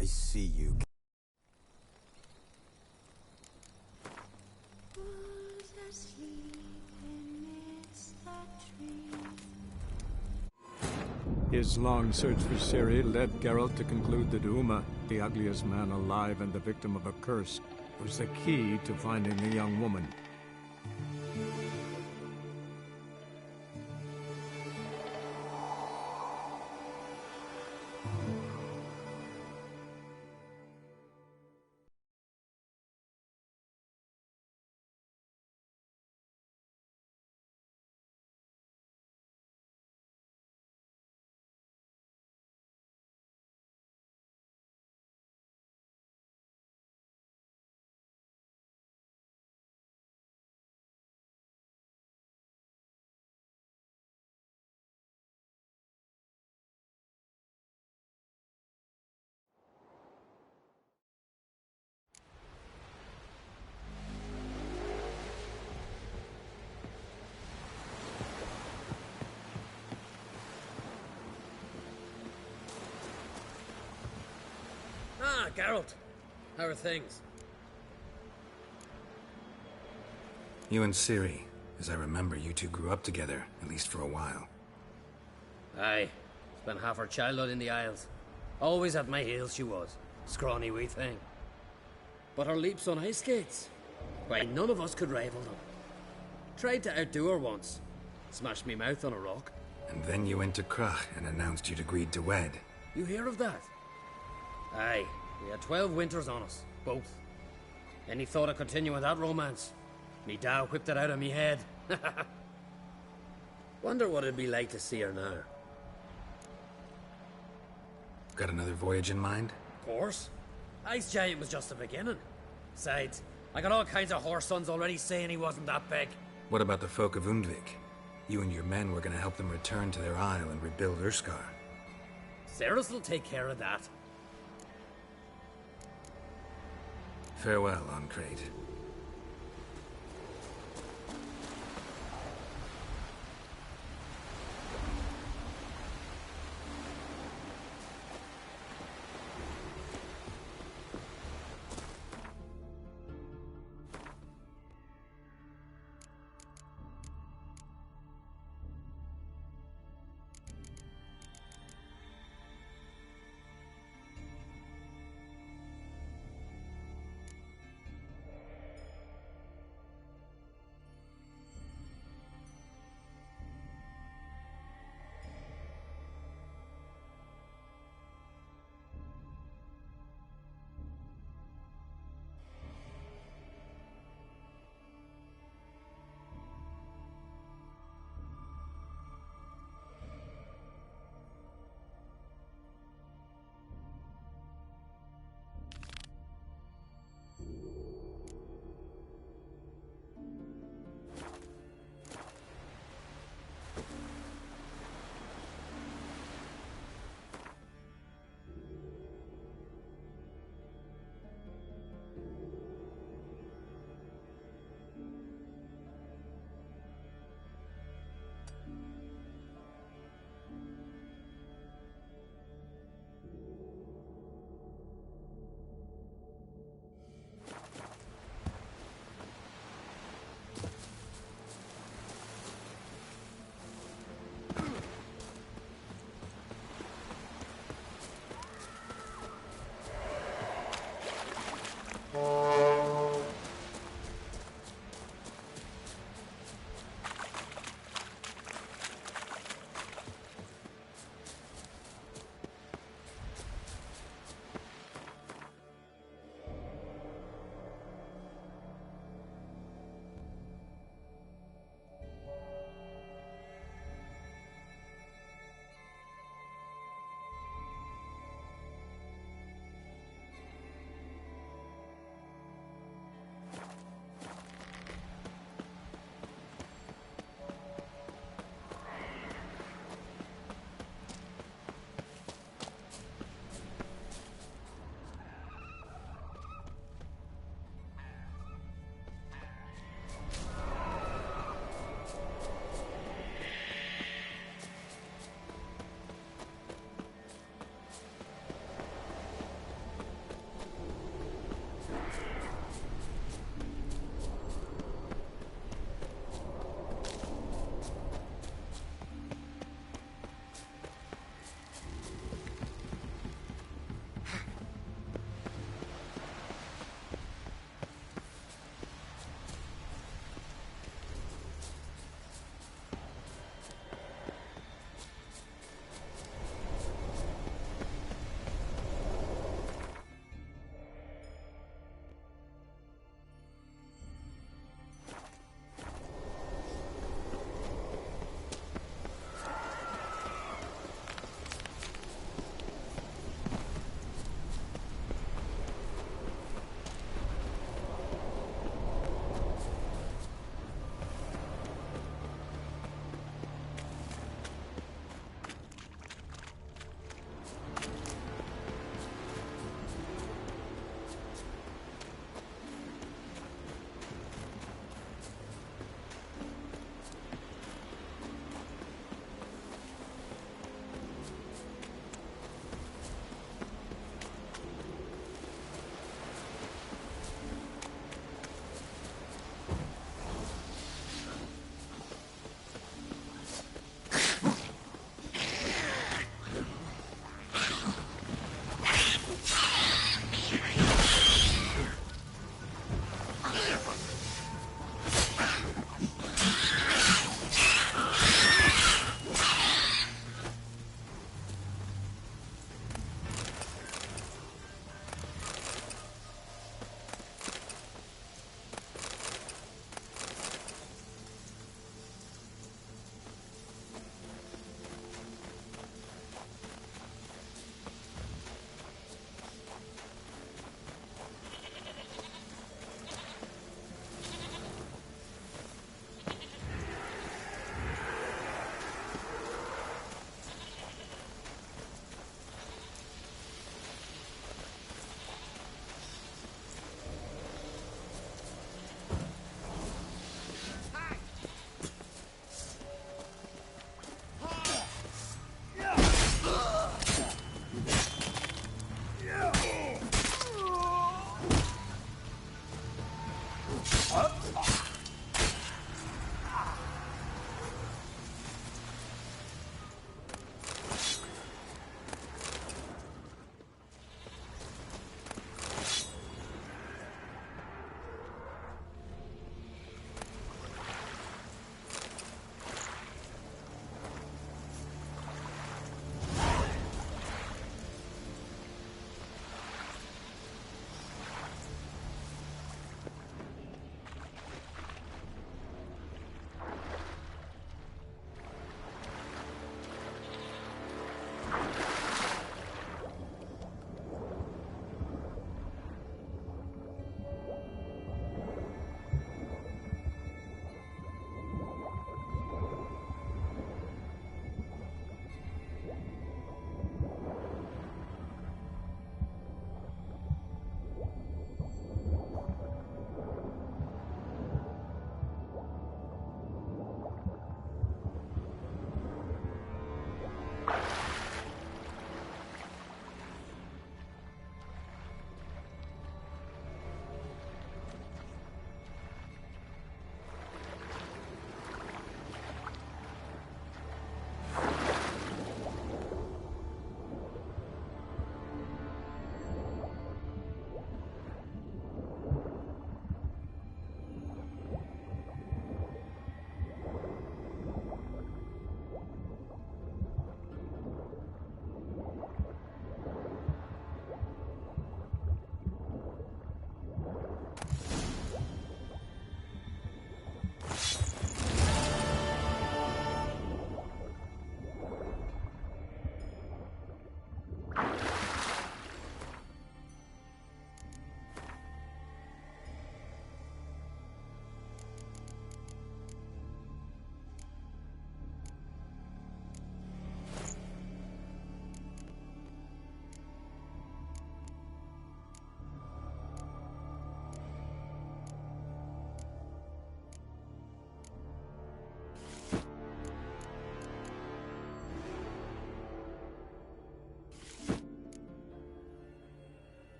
I see you. His long search for Ciri led Geralt to conclude that Uma, the ugliest man alive and the victim of a curse, was the key to finding the young woman. Ah, Geralt. How are things? You and Ciri. As I remember, you two grew up together, at least for a while. Aye. Spent half her childhood in the Isles. Always at my heels she was. Scrawny wee thing. But her leaps on ice skates, why, none of us could rival them. Tried to outdo her once. Smashed me mouth on a rock. And then you went to Crach and announced you'd agreed to wed. You hear of that? Aye. We had 12 winters on us. Both. Any thought of continuing that romance? Me da whipped it out of me head. Wonder what it'd be like to see her now. Got another voyage in mind? Of course. Ice Giant was just the beginning. Besides, I got all kinds of horse sons already saying he wasn't that big. What about the folk of Undvik? You and your men were gonna help them return to their isle and rebuild Urskar. Cerys will take care of that. Farewell, Ancrate.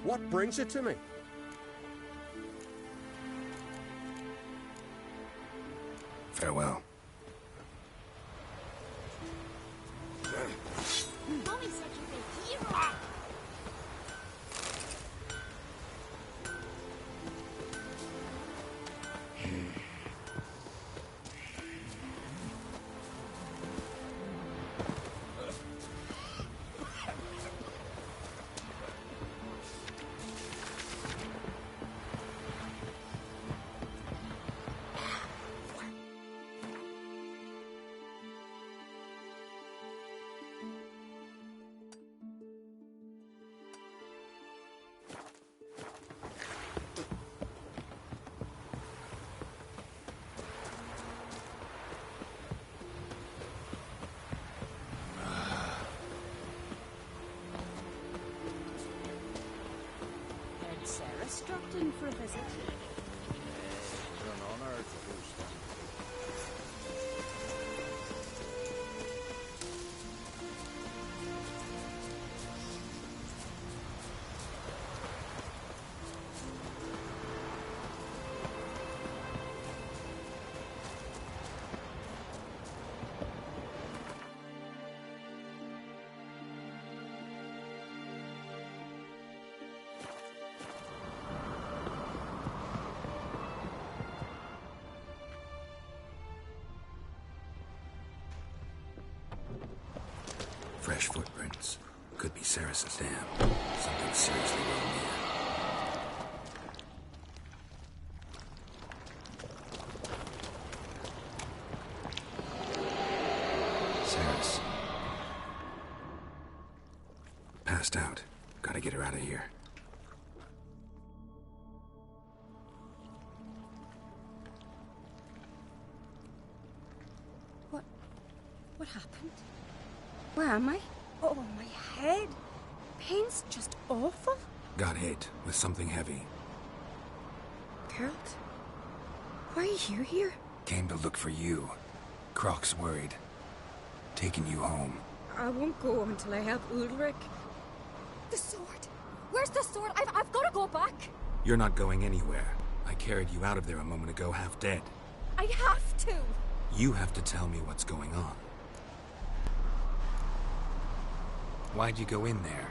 What brings you to me? Farewell. Mommy's such a big hero. Sarah struck in for a visit. It's an honor to host them. Fresh footprints. Could be Ceres's dam. Something seriously wrong here. Ceres. Passed out. Gotta get her out of here. What happened? Where am I? Oh, my head. Pain's just awful. Got hit with something heavy. Geralt? Why are you here? Came to look for you. Croc's worried. Taking you home. I won't go until I help Ulrich. The sword! Where's the sword? I've got to go back! You're not going anywhere. I carried you out of there a moment ago, half dead. I have to! You have to tell me what's going on. Why'd you go in there?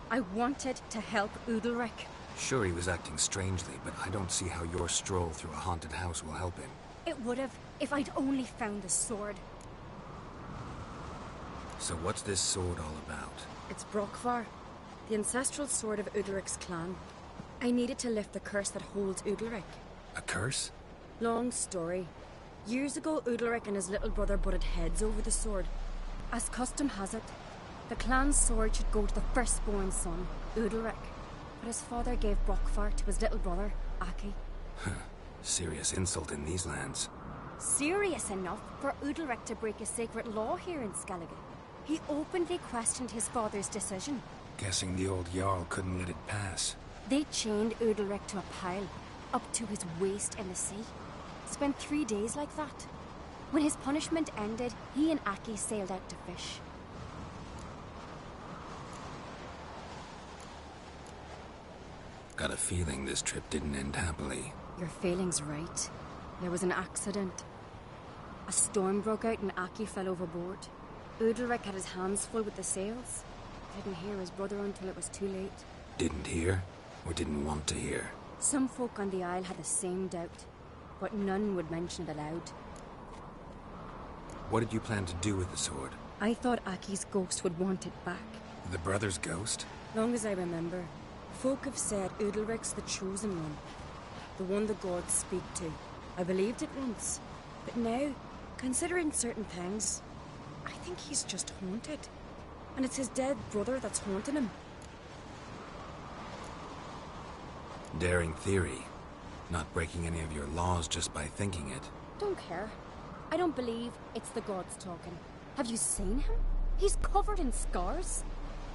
I wanted to help Udalric. Sure, he was acting strangely, but I don't see how your stroll through a haunted house will help him. It would have, if I'd only found the sword. So what's this sword all about? It's Brokvar, the ancestral sword of Udalric's clan. I needed to lift the curse that holds Udalric. A curse? Long story. Years ago, Udalric and his little brother butted heads over the sword. As custom has it, the clan's sword should go to the firstborn son, Udalric. But his father gave Brokvar to his little brother, Aki. Serious insult in these lands. Serious enough for Udalric to break a sacred law here in Skellige. He openly questioned his father's decision. Guessing the old Jarl couldn't let it pass. They chained Udalric to a pile, up to his waist in the sea. Spent 3 days like that. When his punishment ended, he and Aki sailed out to fish. Got a feeling this trip didn't end happily. Your feeling's right. There was an accident. A storm broke out and Aki fell overboard. Udalric had his hands full with the sails. Didn't hear his brother until it was too late. Didn't hear? Or didn't want to hear? Some folk on the Isle had the same doubt, but none would mention it aloud. What did you plan to do with the sword? I thought Aki's ghost would want it back. The brother's ghost? Long as I remember, folk have said Udalric's the chosen one. The one the gods speak to. I believed it once. But now, considering certain things, I think he's just haunted. And it's his dead brother that's haunting him. Daring theory. Not breaking any of your laws just by thinking it. Don't care. I don't believe it's the gods talking. Have you seen him? He's covered in scars.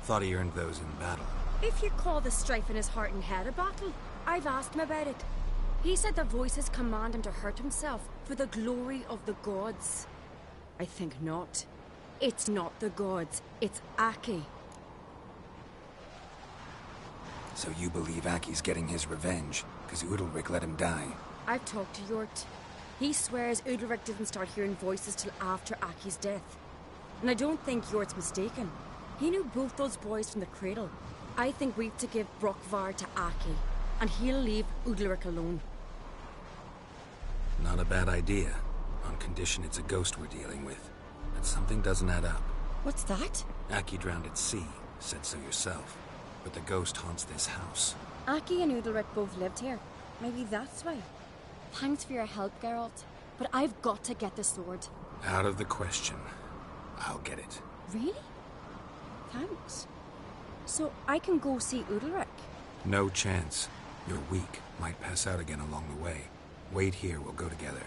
Thought he earned those in battle. If you call the strife in his heart and head a battle, I've asked him about it. He said the voices command him to hurt himself for the glory of the gods. I think not. It's not the gods, it's Aki. So you believe Aki's getting his revenge, because Udalric let him die? I've talked to Yort. He swears Udalric didn't start hearing voices till after Aki's death. And I don't think Yort's mistaken. He knew both those boys from the cradle. I think we've to give Brokvar to Aki, and he'll leave Udalric alone. Not a bad idea, on condition it's a ghost we're dealing with. But something doesn't add up. What's that? Aki drowned at sea, said so yourself. But the ghost haunts this house. Aki and Udalric both lived here. Maybe that's why. Thanks for your help, Geralt. But I've got to get the sword. Out of the question. I'll get it. Really? Thanks. So I can go see Udalric? No chance. You're weak. Might pass out again along the way. Wait here, we'll go together.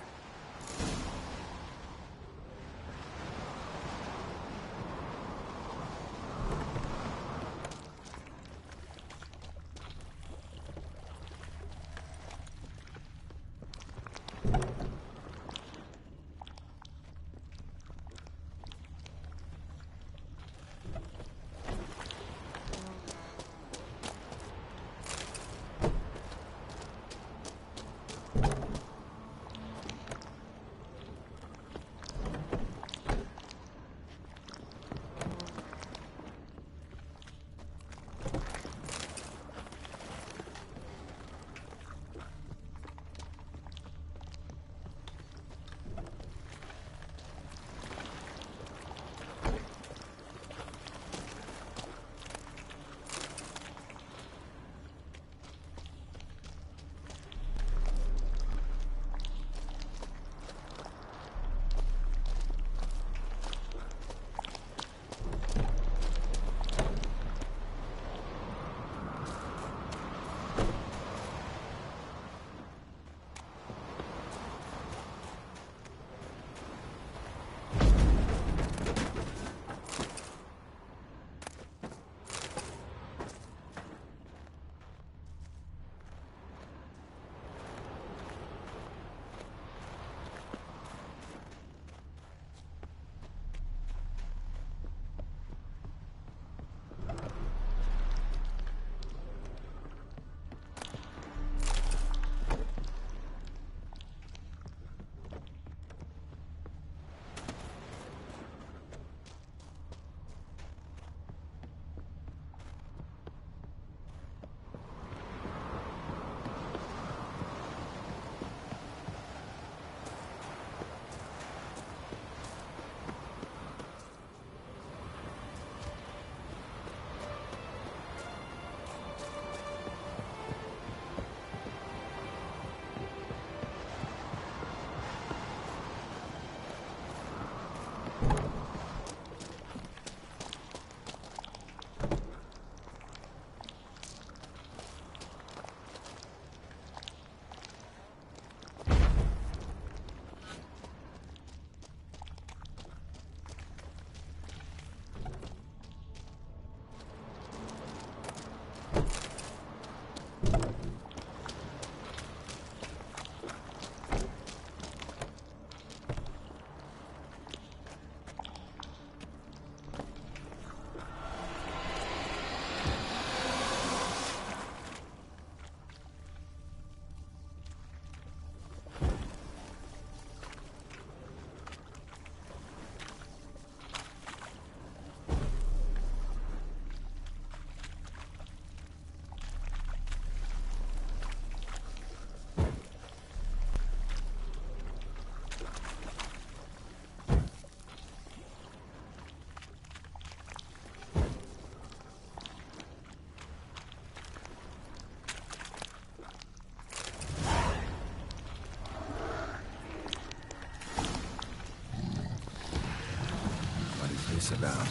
This about?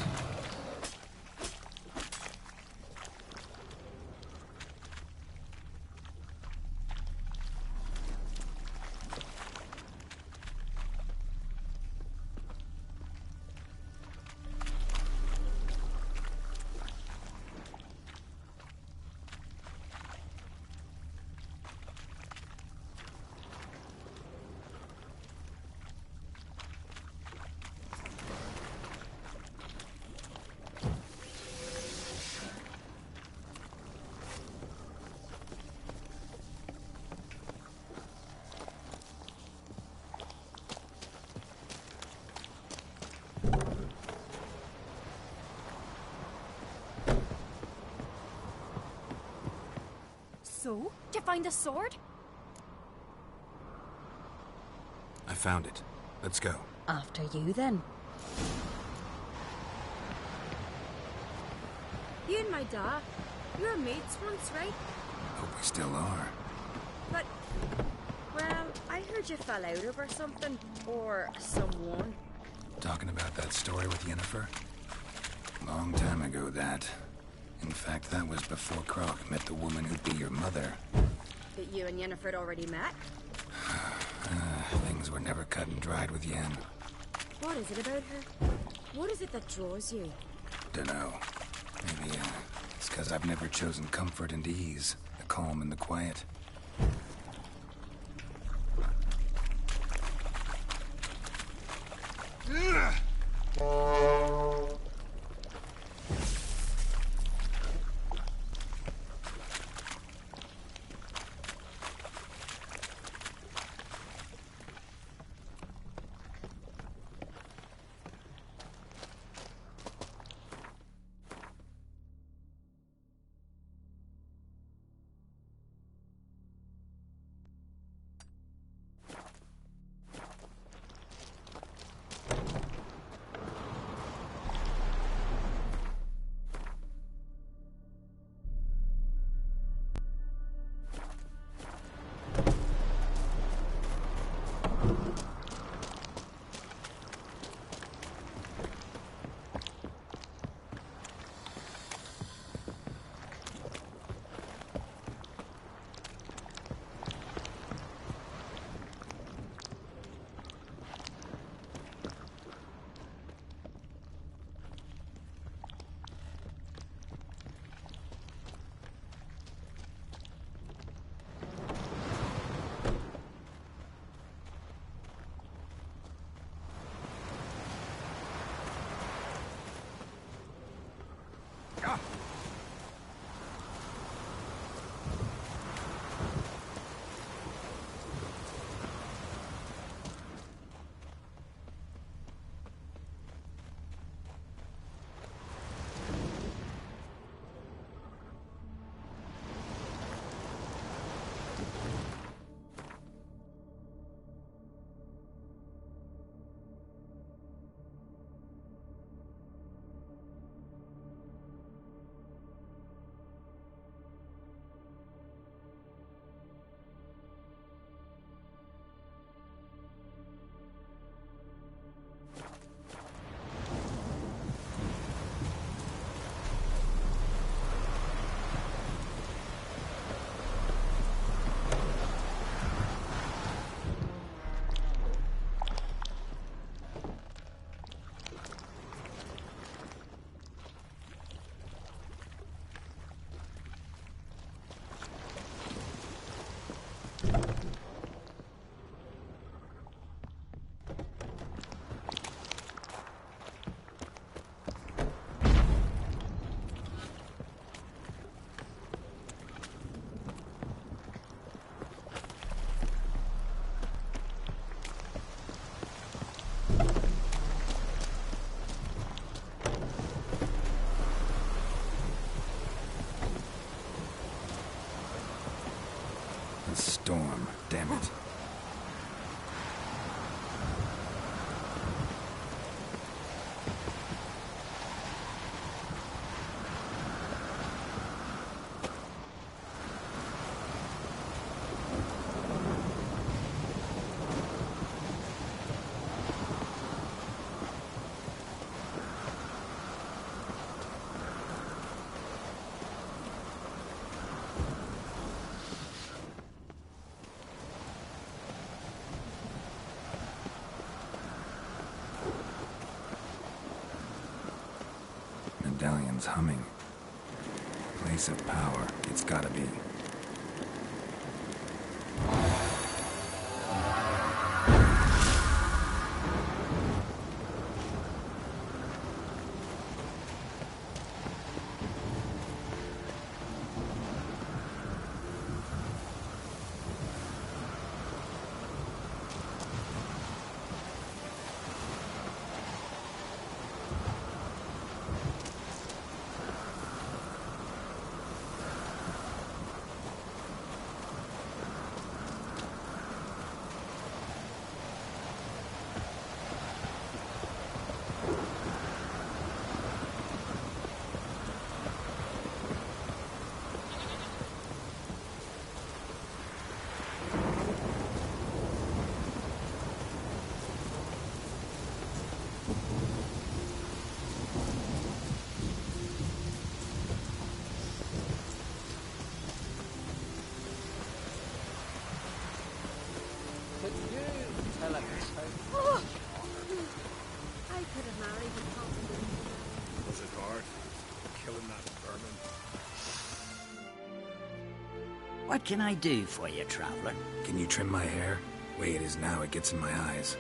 So? Did you find the sword? I found it. Let's go. After you, then. You and my dad, you were mates once, right? Hope we still are. But, well, I heard you fell out over something. Or someone. Talking about that story with Yennefer? Long time ago, that. In fact, that was before Croc met the woman who'd be your mother. That you and Yennefer had already met? Things were never cut and dried with Yen. What is it about her? What is it that draws you? Dunno. Maybe, it's because I've never chosen comfort and ease, the calm and the quiet. Storm, damn it. Medallion's humming. Place of power, it's gotta be. Tell him yourself. Oh! I could have married the compliment. Was it hard? Killing that vermin? What can I do for you, traveler? Can you trim my hair? Way it is now, it gets in my eyes.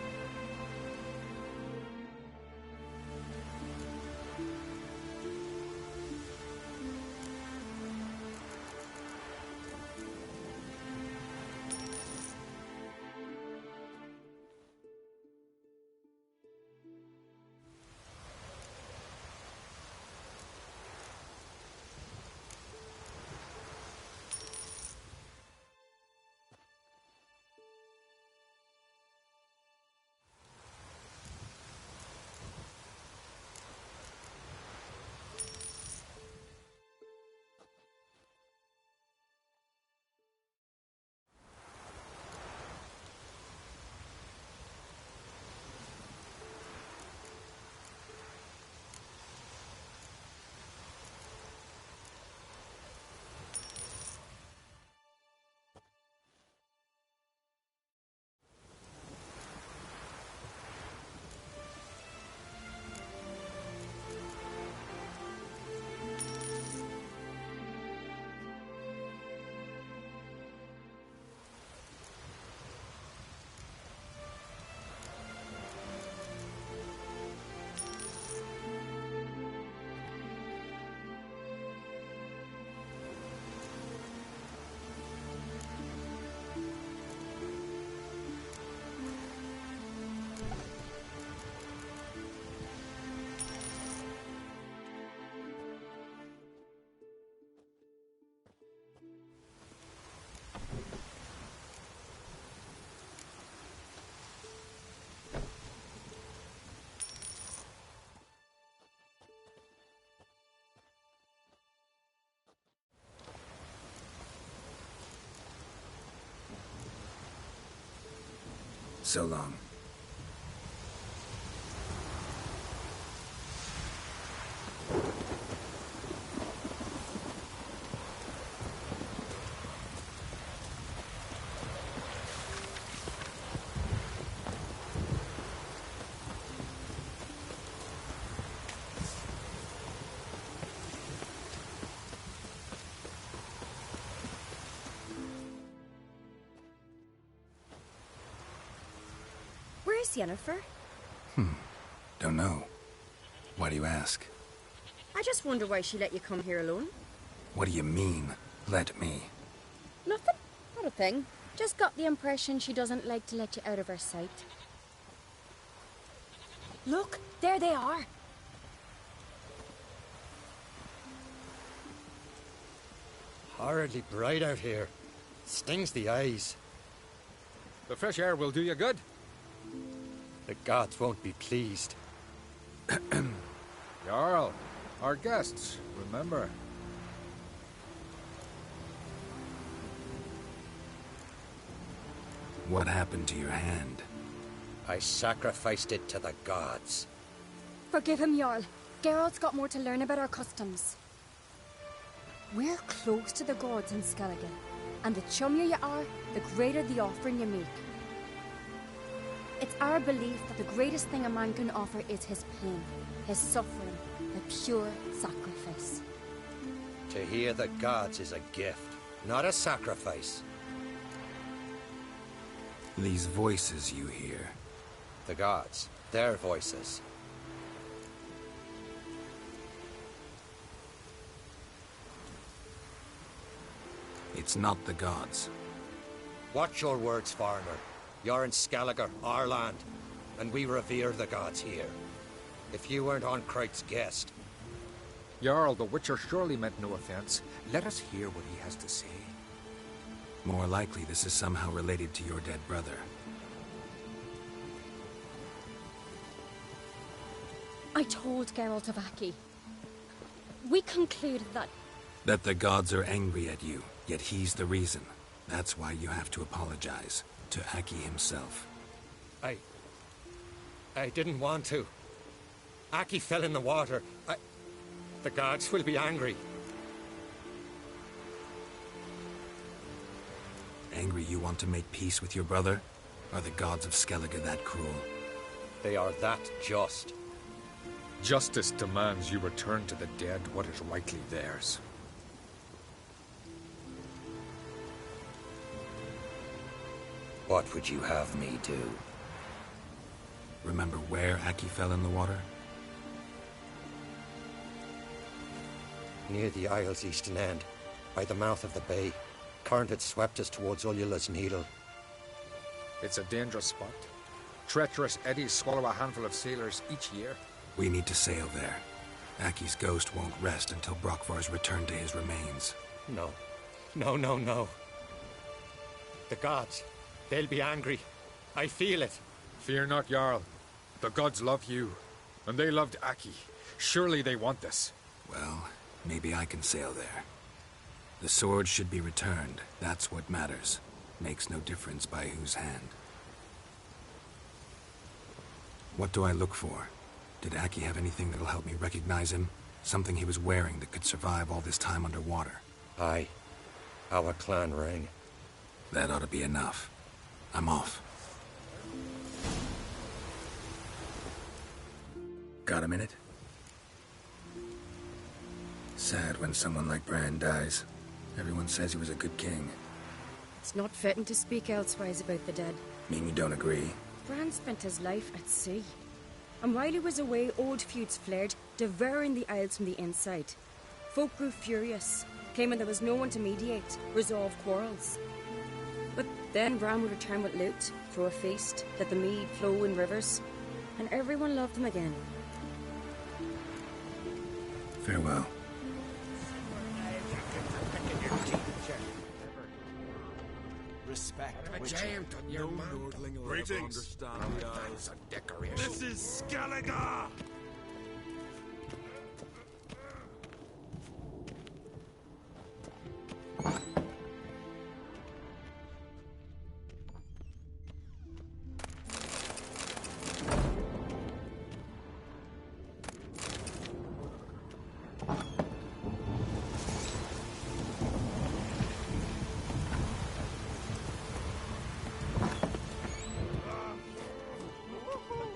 So long. Where's Yennefer? Don't know. Why do you ask? I just wonder why she let you come here alone. What do you mean, let me? Nothing. Not a thing. Just got the impression she doesn't like to let you out of her sight. Look, there they are. Horridly bright out here. Stings the eyes. The fresh air will do you good. The gods won't be pleased. Jarl, our guests, remember. What happened to your hand? I sacrificed it to the gods. Forgive him, Jarl. Geralt's got more to learn about our customs. We're close to the gods in Skellige, and the chummier you are, the greater the offering you make. It's our belief that the greatest thing a man can offer is his pain, his suffering, a pure sacrifice. To hear the gods is a gift, not a sacrifice. These voices you hear. The gods, their voices. It's not the gods. Watch your words, foreigner. You're in Skellige, our land, and we revere the gods here. If you weren't on Kright's guest... Jarl, the Witcher surely meant no offense. Let us hear what he has to say. More likely this is somehow related to your dead brother. I told Geralt of Aki. We concluded that... That the gods are angry at you, yet he's the reason. That's why you have to apologize. To Aki himself. I didn't want to. Aki fell in the water. The gods will be angry. Angry you want to make peace with your brother? Are the gods of Skellige that cruel? They are that just. Justice demands you return to the dead what is rightly theirs. What would you have me do? Remember where Aki fell in the water? Near the Isle's eastern end, by the mouth of the bay. Current had swept us towards Ullula's Needle. It's a dangerous spot. Treacherous eddies swallow a handful of sailors each year. We need to sail there. Aki's ghost won't rest until Brokvar's returned to his remains. No. No, no, no. The gods, they'll be angry. I feel it. Fear not, Jarl. The gods love you, and they loved Aki. Surely they want this. Well, maybe I can sail there. The sword should be returned. That's what matters. Makes no difference by whose hand. What do I look for? Did Aki have anything that'll help me recognize him? Something he was wearing that could survive all this time underwater? Aye. Our clan ring. That ought to be enough. I'm off. Got a minute? Sad when someone like Bran dies. Everyone says he was a good king. It's not fitting to speak elsewise about the dead. Mean you don't agree? Bran spent his life at sea. And while he was away, old feuds flared, devouring the Isles from the inside. Folk grew furious, claiming there was no one to mediate, resolve quarrels. But then Bran would return with loot, throw a feast, let the mead flow in rivers, and everyone loved him again. Farewell. Respect. A giant on your mantle. Greetings. That's a decoration. This is Skellige!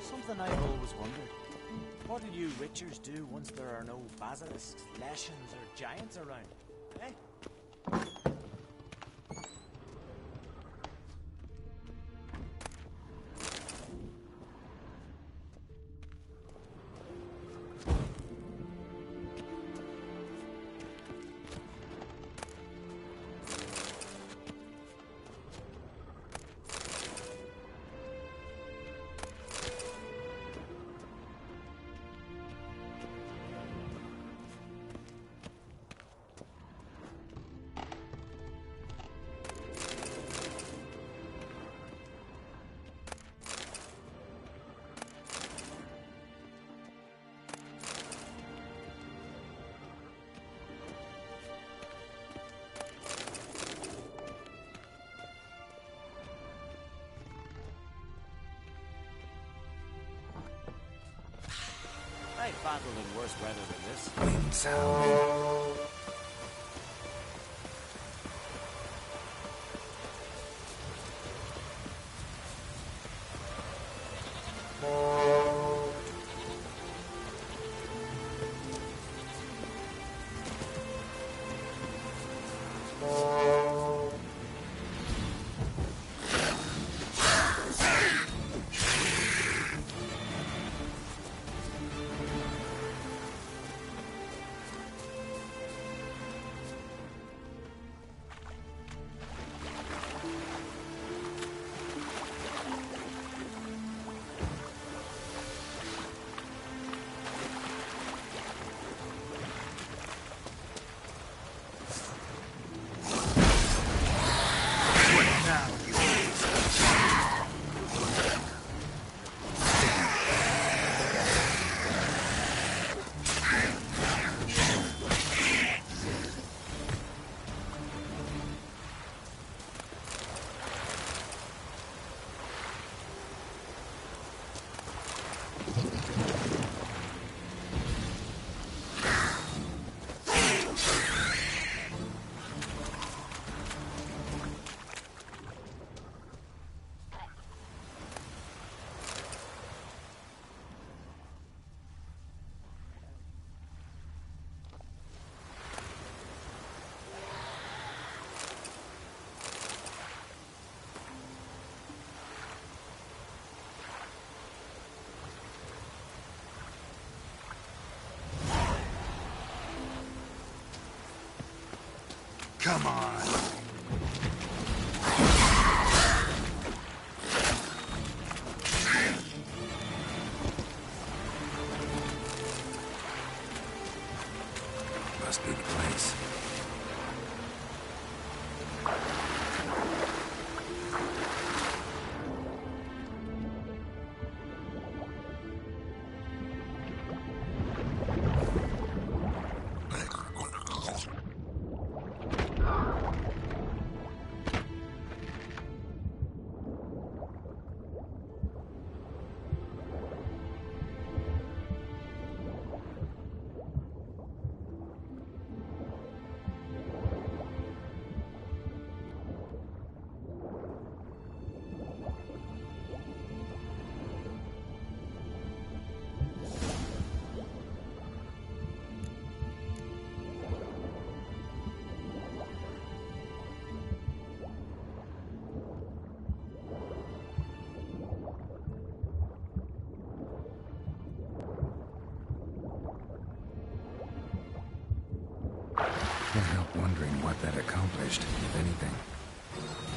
Something I've always wondered. What do you Witchers do once there are no basilisks, leshens, or giants around? Eh? I've battled in worse weather than this. Winds howling. Come on. Must be the place. Can't help wondering what that accomplished, if anything.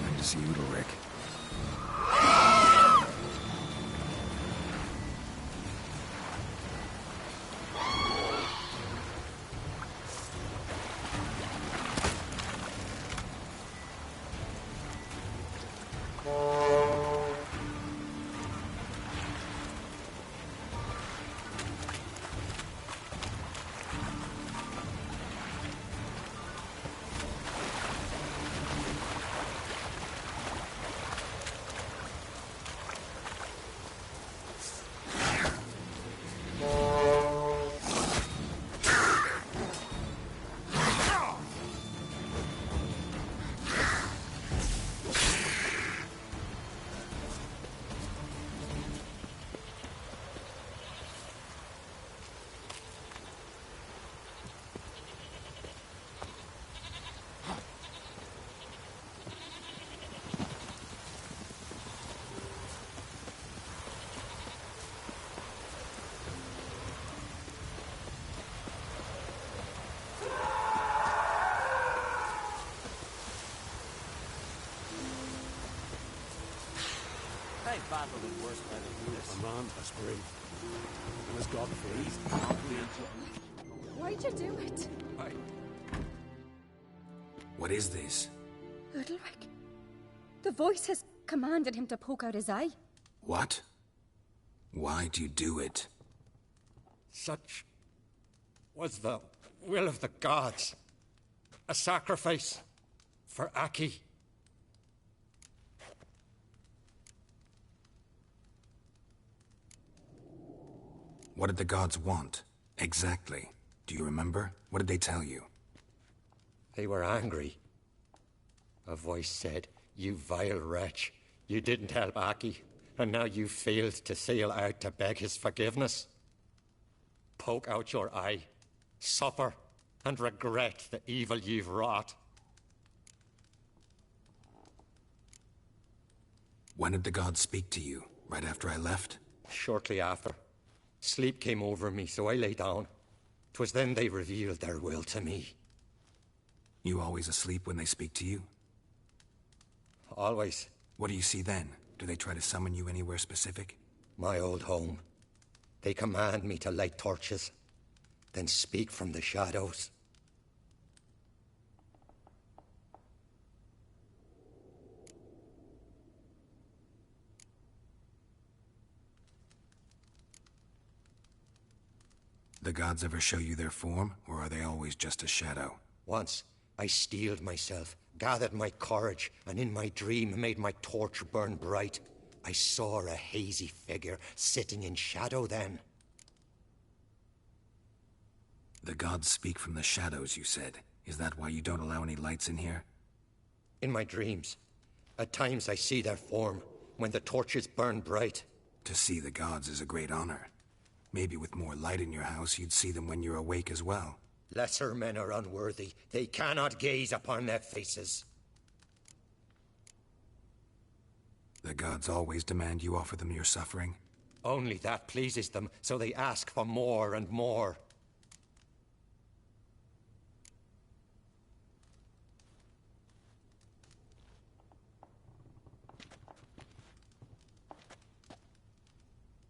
Time to see Udalric. I've battled in worse weather than this. A man has brave. And has God free. Why'd you do it? What is this? Udalric. The voice has commanded him to poke out his eye. What? Why'd you do it? Such was the will of the gods. A sacrifice for Aki. What did the gods want? Exactly. Do you remember? What did they tell you? They were angry. A voice said, "You vile wretch, you didn't help Aki, and now you failed to sail out to beg his forgiveness. Poke out your eye, suffer, and regret the evil you've wrought." When did the gods speak to you? Right after I left? Shortly after. Sleep came over me, so I lay down. 'Twas then they revealed their will to me. You always asleep when they speak to you? Always. What do you see then? Do they try to summon you anywhere specific? My old home. They command me to light torches, then speak from the shadows. The gods ever show you their form, or are they always just a shadow? Once, I steeled myself, gathered my courage, and in my dream made my torch burn bright. I saw a hazy figure sitting in shadow then. The gods speak from the shadows, you said. Is that why you don't allow any lights in here? In my dreams. At times I see their form, when the torches burn bright. To see the gods is a great honor. Maybe with more light in your house, you'd see them when you're awake as well. Lesser men are unworthy. They cannot gaze upon their faces. The gods always demand you offer them your suffering? Only that pleases them, so they ask for more and more.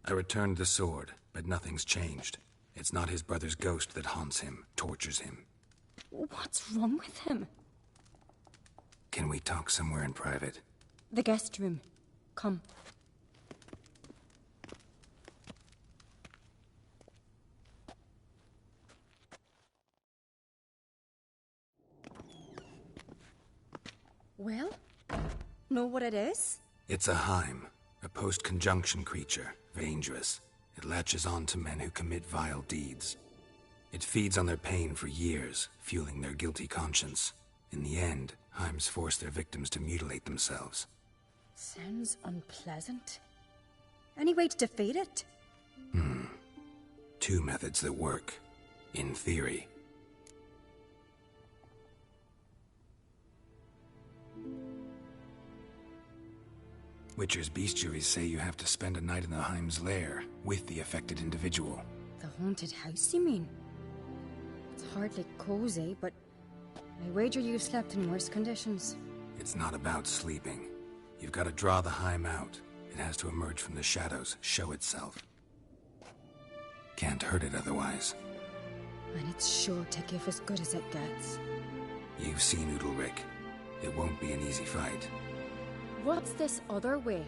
I returned the sword, but nothing's changed. It's not his brother's ghost that haunts him, tortures him. What's wrong with him? Can we talk somewhere in private? The guest room. Come. Well, know what it is? It's a Heim, a post-conjunction creature, dangerous. It latches on to men who commit vile deeds. It feeds on their pain for years, fueling their guilty conscience. In the end, Heims force their victims to mutilate themselves. Sounds unpleasant. Any way to defeat it? Two methods that work. In theory. Witcher's bestiaries say you have to spend a night in the Heim's lair with the affected individual. The haunted house, you mean? It's hardly cozy, but I wager you've slept in worse conditions. It's not about sleeping. You've got to draw the Heim out. It has to emerge from the shadows, show itself. Can't hurt it otherwise. And it's sure to give as good as it gets. You've seen Udalryk. It won't be an easy fight. What's this other way?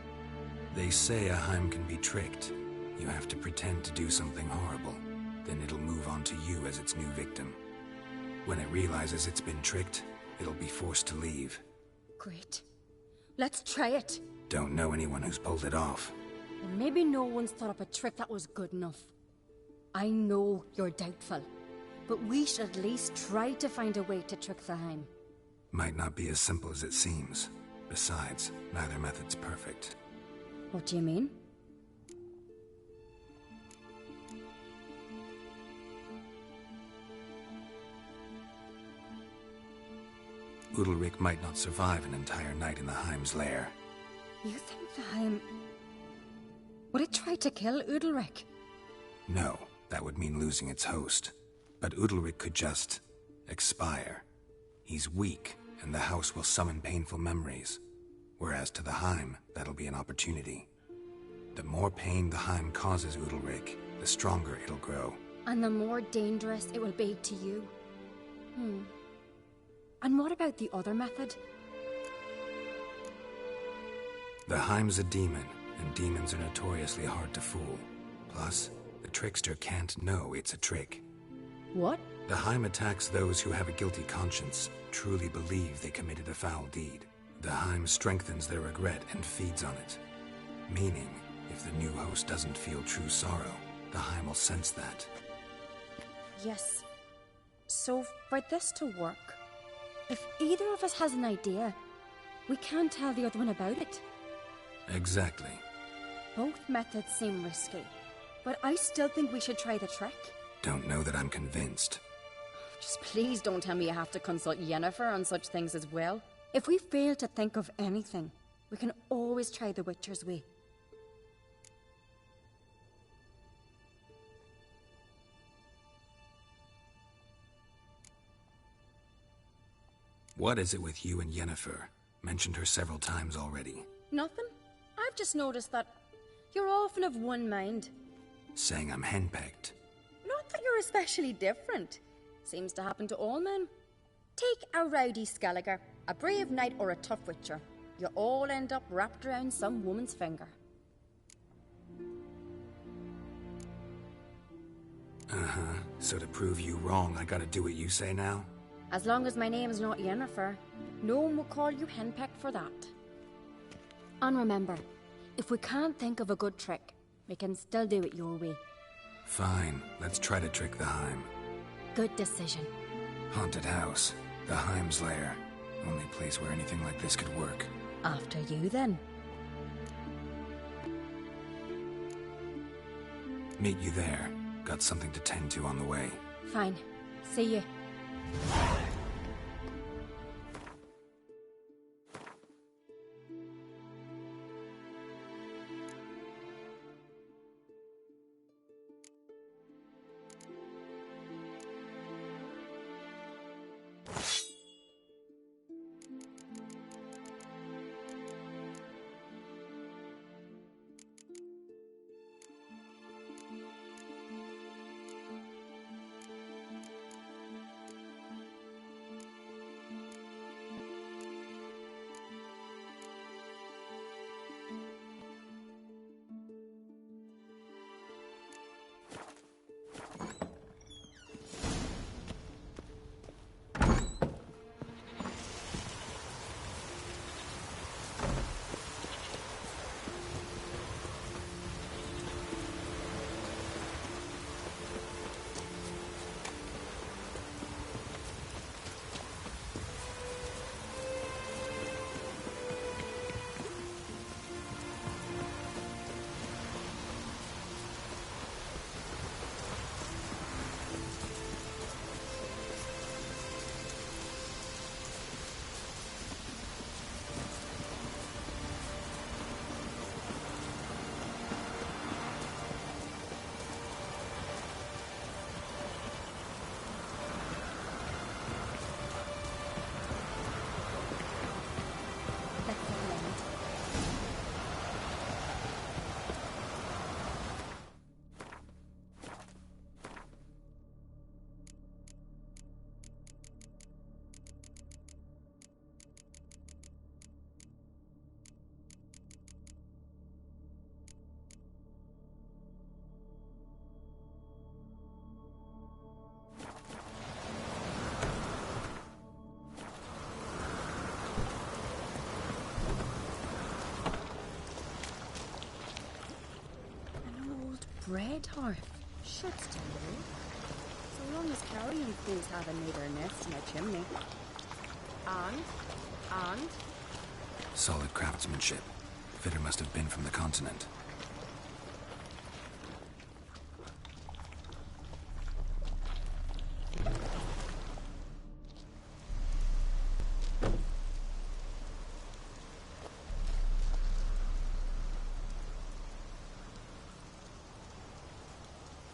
They say a Heim can be tricked. You have to pretend to do something horrible. Then it'll move on to you as its new victim. When it realizes it's been tricked, it'll be forced to leave. Great. Let's try it. Don't know anyone who's pulled it off. Well, maybe no one's thought up a trick that was good enough. I know you're doubtful, but we should at least try to find a way to trick the Heim. Might not be as simple as it seems. Besides, neither method's perfect. What do you mean? Udalryk might not survive an entire night in the Heim's lair. You think the Heim... Would it try to kill Udalryk? No, that would mean losing its host. But Udalryk could just... expire. He's weak, and the house will summon painful memories. Whereas to the Heim, that'll be an opportunity. The more pain the Heim causes Udalryk, the stronger it'll grow. And the more dangerous it will be to you. And what about the other method? The Heim's a demon, and demons are notoriously hard to fool. Plus, the trickster can't know it's a trick. What? The Heim attacks those who have a guilty conscience, truly believe they committed a foul deed. The Heim strengthens their regret and feeds on it. Meaning, if the new host doesn't feel true sorrow, the Heim will sense that. Yes. So, for this to work, if either of us has an idea, we can't tell the other one about it. Exactly. Both methods seem risky, but I still think we should try the trick. Don't know that I'm convinced. Just please don't tell me you have to consult Yennefer on such things as well. If we fail to think of anything, we can always try the Witcher's way. What is it with you and Yennefer? Mentioned her several times already. Nothing. I've just noticed that you're often of one mind. Saying I'm henpecked. Not that you're especially different. Seems to happen to all men. Take a rowdy Skelliger, a brave knight or a tough witcher. You all end up wrapped around some woman's finger. So to prove you wrong, I gotta do what you say now? As long as my name's not Yennefer, no one will call you henpecked for that. And remember, if we can't think of a good trick, we can still do it your way. Fine, let's try to trick the Heim. Good decision. Haunted house, the Heim's lair. Only place where anything like this could work. After you, then. Meet you there. Got something to tend to on the way. Fine. See you. bread hearth. Should stand away. So long as carrion crows haven't made their nest in a chimney. And? Solid craftsmanship. Fitter must have been from the continent.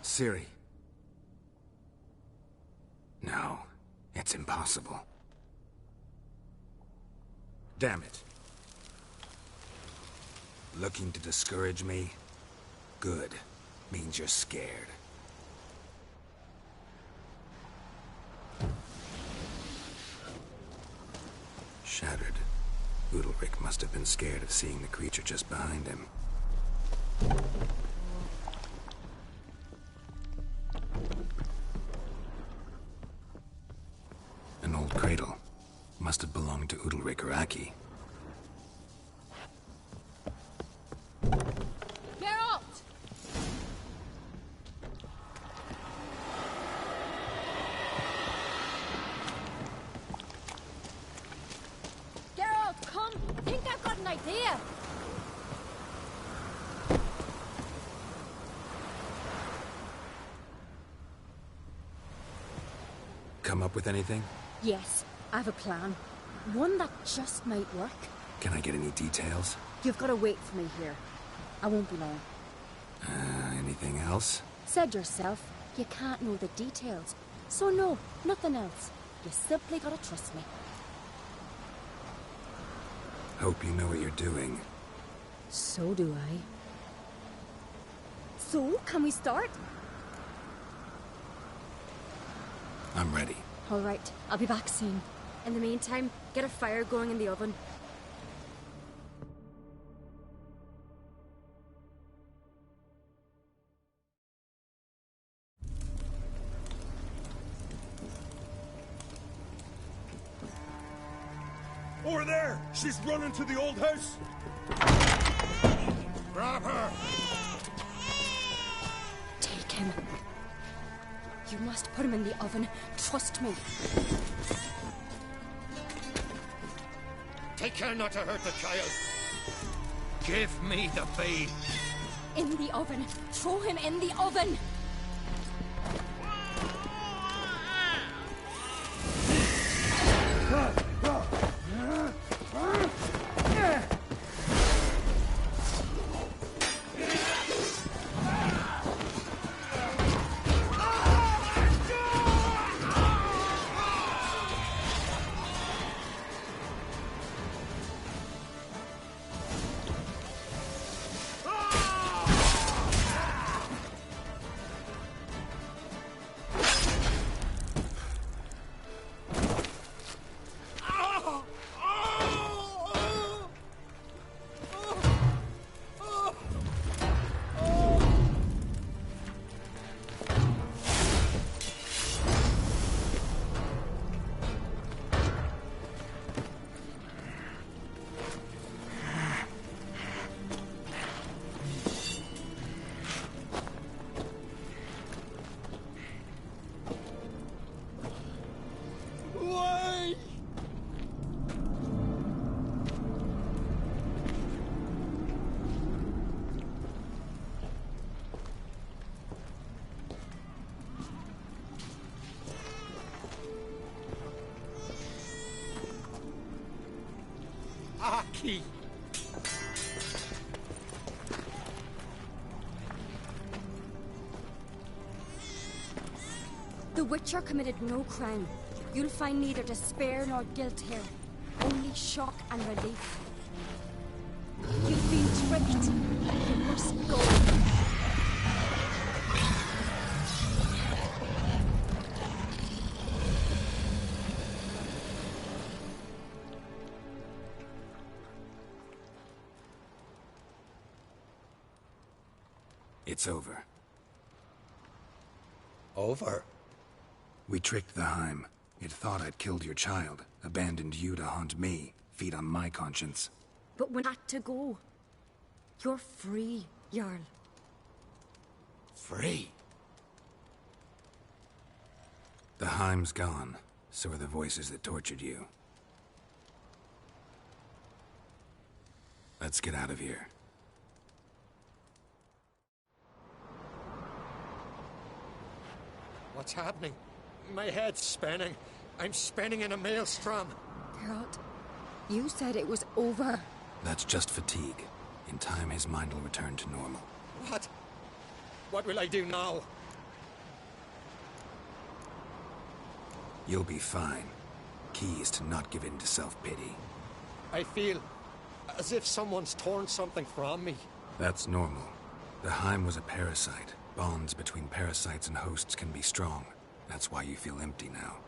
Ciri. No, it's impossible. Damn it. Looking to discourage me? Good. Means you're scared. Shattered. Udalryk must have been scared of seeing the creature just behind him. An old cradle. Must have belonged to Udalryk or Aki. Geralt! Geralt, come! I think I've got an idea! Come up with anything? Yes, I have a plan. One that just might work. Can I get any details? You've got to wait for me here. I won't be long. Anything else? Said yourself, you can't know the details. So no, nothing else. You simply gotta trust me. Hope you know what you're doing. So do I. So, can we start? I'm ready. All right, I'll be back soon. In the meantime, get a fire going in the oven. Over there! She's running to the old house! Grab her! Take him. You must put him in the oven. Trust me. Take care not to hurt the child. Give me the babe. In the oven. Throw him in the oven. Aki! The Witcher committed no crime. You'll find neither despair nor guilt here. Only shock and relief. You've been tricked. You must go. It's over. Over? We tricked the Heim. It thought I'd killed your child, abandoned you to haunt me, feed on my conscience. But when I had to go, you're free, Jarl. free. The Heim's gone, so are the voices that tortured you. Let's get out of here. What's happening? My head's spinning. I'm spinning in a maelstrom. Geralt, you said it was over. That's just fatigue. In time, his mind will return to normal. What? What will I do now? You'll be fine. Key is to not give in to self-pity. I feel as if someone's torn something from me. That's normal. The Heim was a parasite. Bonds between parasites and hosts can be strong. That's why you feel empty now.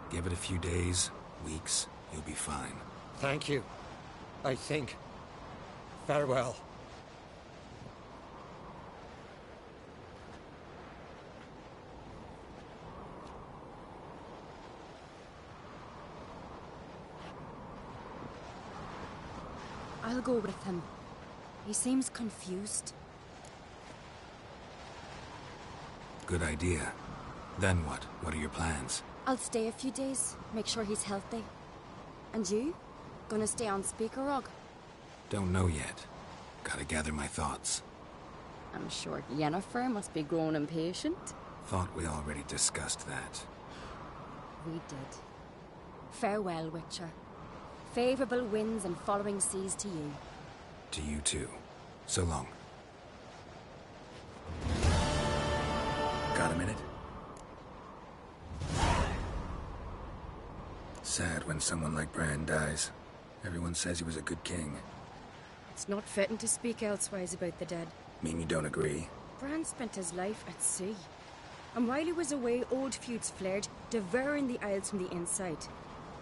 Give it a few days, weeks, you'll be fine. Thank you. I think. Farewell. I'll go with him. He seems confused. Good idea. Then what? What are your plans? I'll stay a few days, make sure he's healthy. And you? Gonna stay on Speaker Rock? Don't know yet. Gotta gather my thoughts. I'm sure Yennefer must be growing impatient. Thought we already discussed that. We did. Farewell, Witcher. Favorable winds and following seas to you. To you too. So long. Got a minute? Sad when someone like Bran dies. Everyone says he was a good king. It's not fitting to speak elsewise about the dead. Mean you don't agree? Bran spent his life at sea. And while he was away, old feuds flared, devouring the Isles from the inside.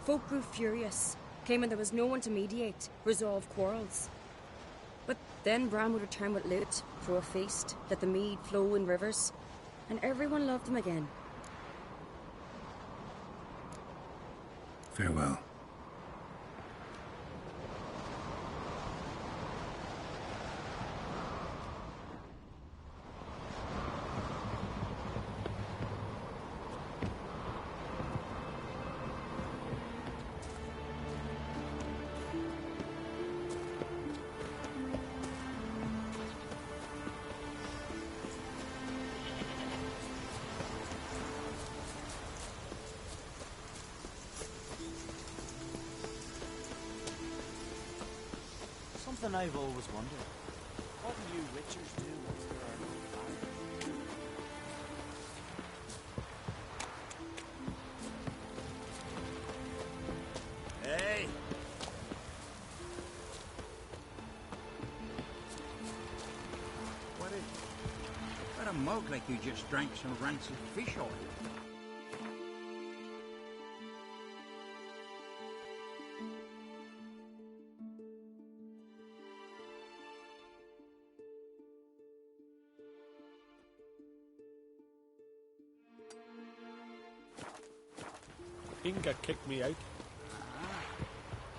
Folk grew furious, claiming there was no one to mediate, resolve quarrels. But then Bran would return with loot, throw a feast, let the mead flow in rivers, and everyone loved him again. Farewell. Something I've always wondered. What do you Witchers do once there are no fires? Hey! What a mug like you just drank some rancid fish oil. Inga kicked me out.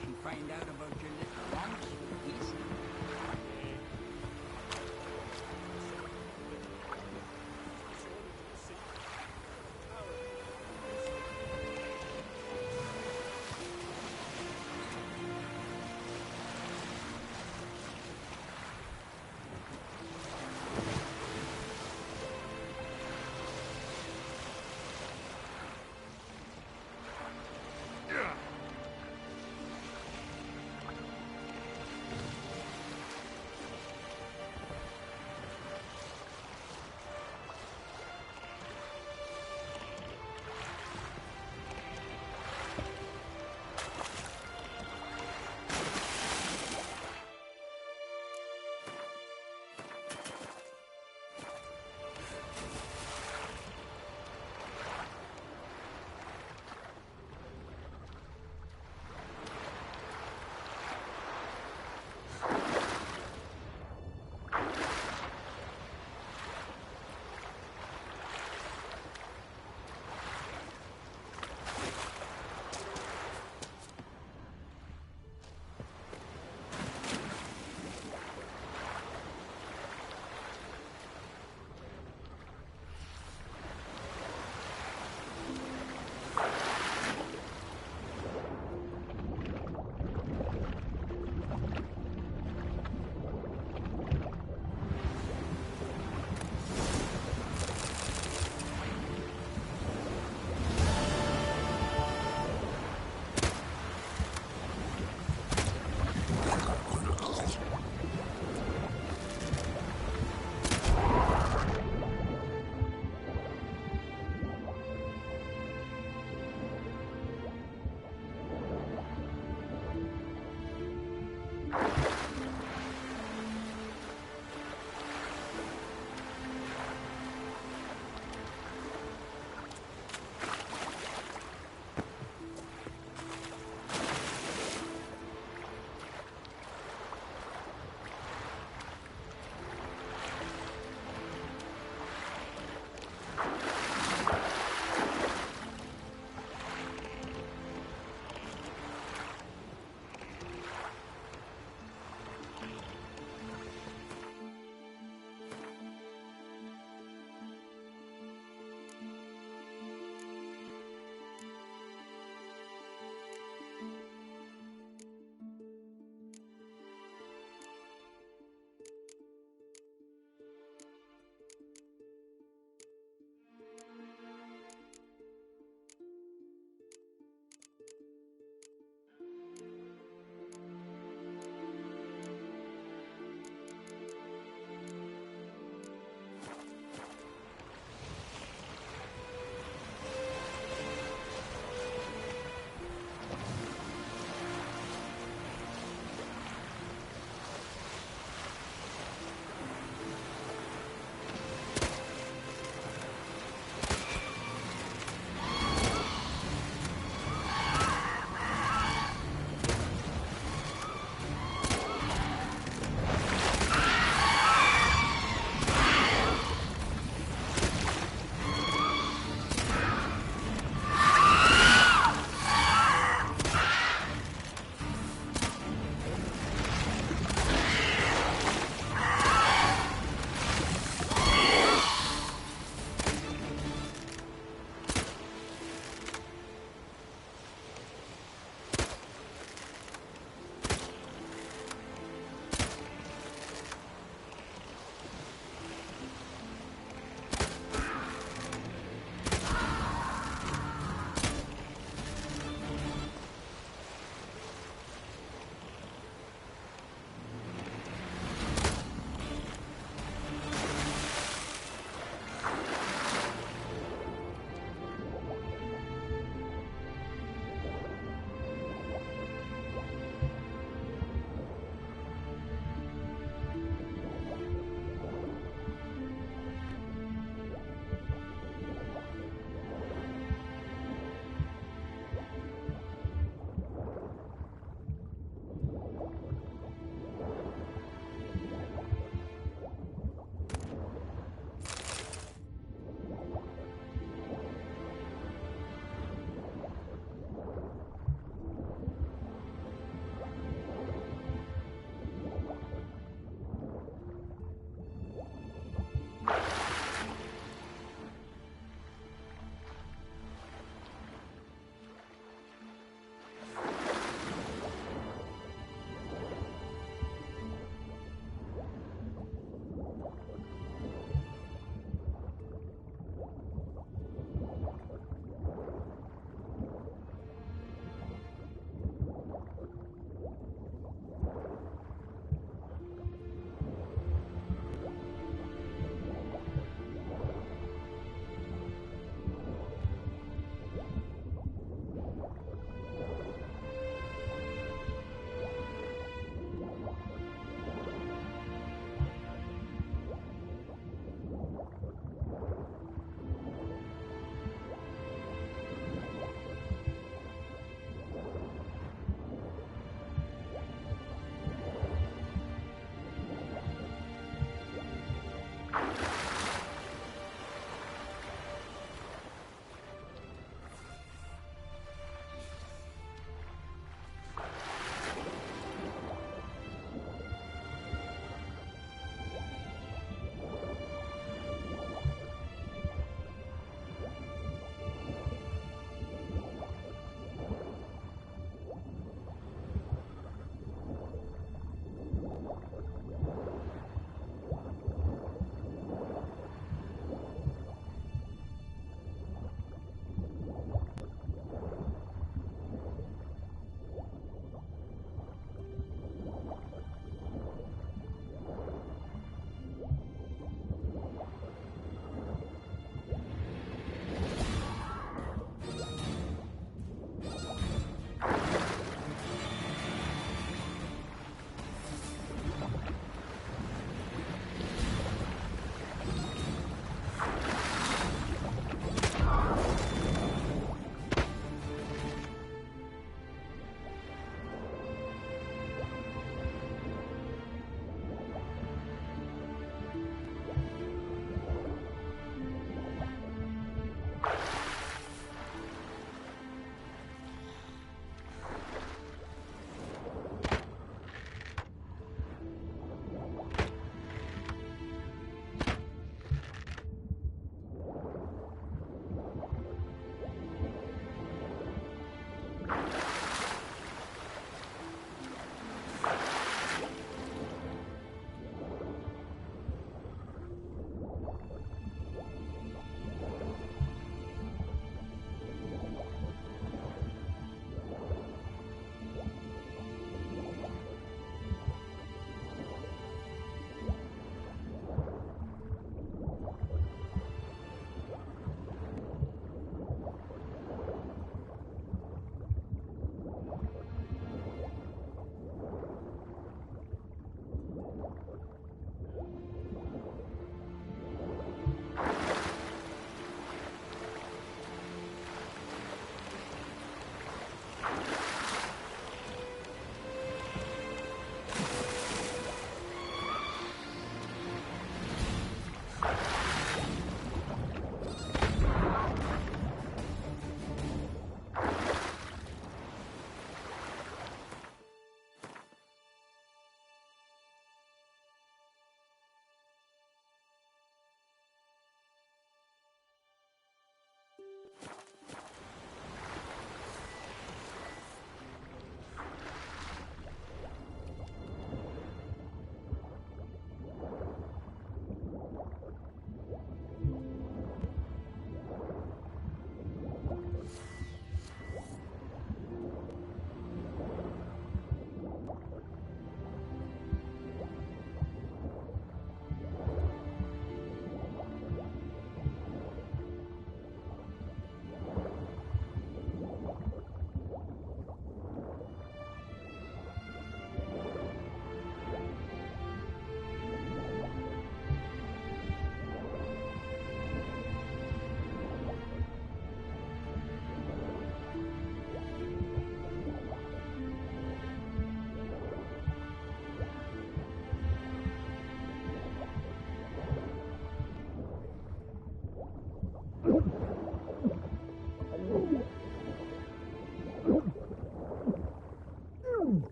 She find out about your little wrongs.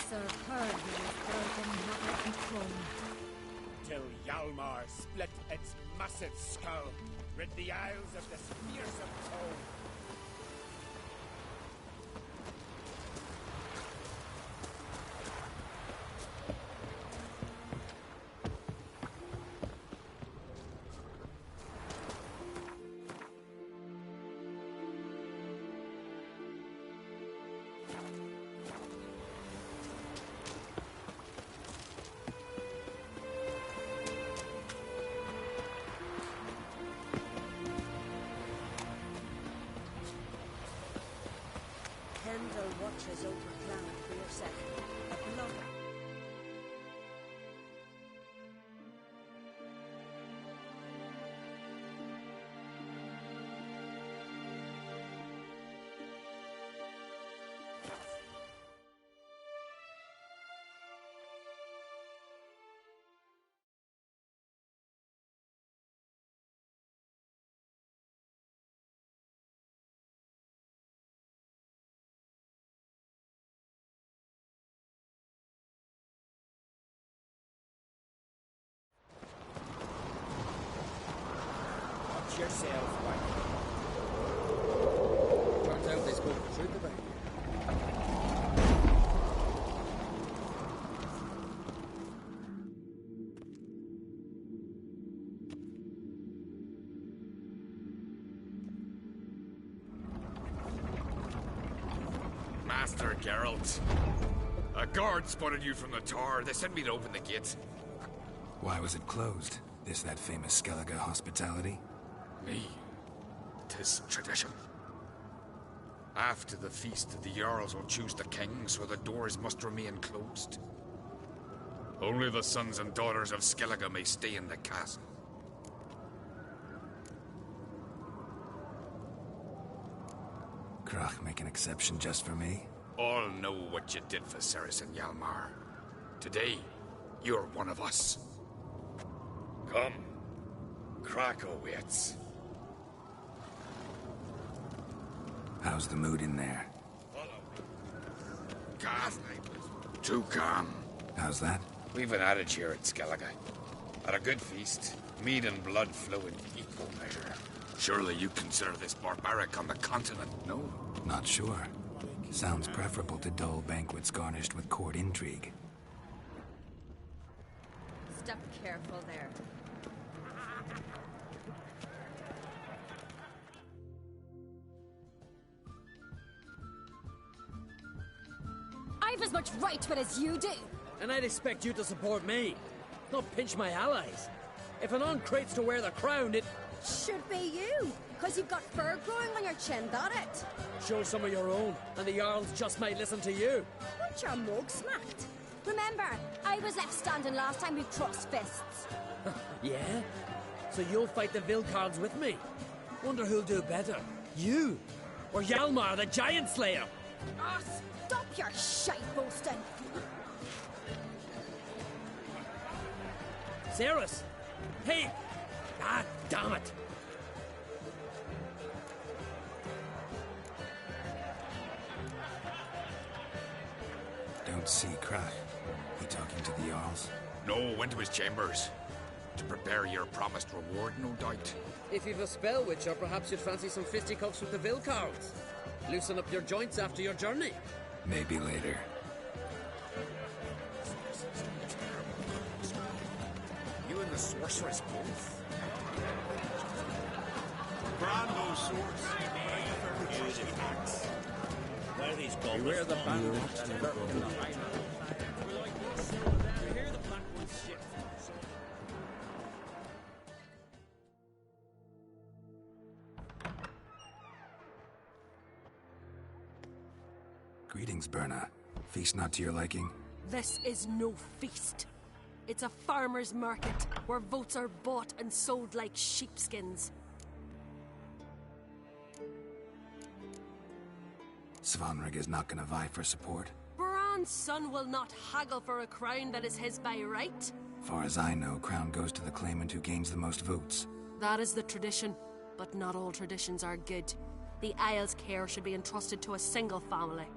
Sir Purvis broken hammer and comb. Till Hjalmar split its massive skull, rid the Isles of this fearsome foe. Kendall watches over Clan for your second. A blood. Watch yourself, White. Turns out they spoke the truth about you. Master Geralt. A guard spotted you from the tower. They sent me to open the gate. Why was it closed? Is that famous Skellige hospitality? Me. 'Tis tradition. After the feast, the Jarls will choose the king, so the doors must remain closed. Only the sons and daughters of Skellige may stay in the castle. Crach make an exception just for me? All know what you did for Saracen Hjalmar. Today, you're one of us. Come. Krakow waits. How's the mood in there? Calm. Too calm. How's that? We've an adage here at Skellige. At a good feast, mead and blood flow in equal measure. Surely you consider this barbaric on the continent, no? Not sure. Sounds preferable to dull banquets garnished with court intrigue. Step careful there. I've as much right to it as you do. And I'd expect you to support me, not pinch my allies. If an uncrate's to wear the crown, it should be you, because you've got fur growing on your chin, that it? Show some of your own, and the Jarls just might listen to you. Want your mug smacked? Remember, I was left standing last time we crossed fists. Yeah? So you'll fight the Vilcards with me? Wonder who'll do better, you or Hjalmar the Giant Slayer? Ah, stop your shite boasting. Cerys! Hey! Ah, damn it! Don't see Crach. He talking to the Jarls? No, went to his chambers. To prepare your promised reward, no doubt. If you've a spell witch, or perhaps you'd fancy some fisticuffs with the Vilcards. Loosen up your joints after your journey. Maybe later. You and the sorceress both? Brando swords. Use attacks. Where are these goblins? Beware the bandits and the You hear the Black One's shit. Greetings, Berna. Feast not to your liking? This is no feast. It's a farmer's market where votes are bought and sold like sheepskins. Svanrig is not gonna vie for support. Bran's son will not haggle for a crown that is his by right. Far as I know, crown goes to the claimant who gains the most votes. That is the tradition, but not all traditions are good. The Isle's care should be entrusted to a single family.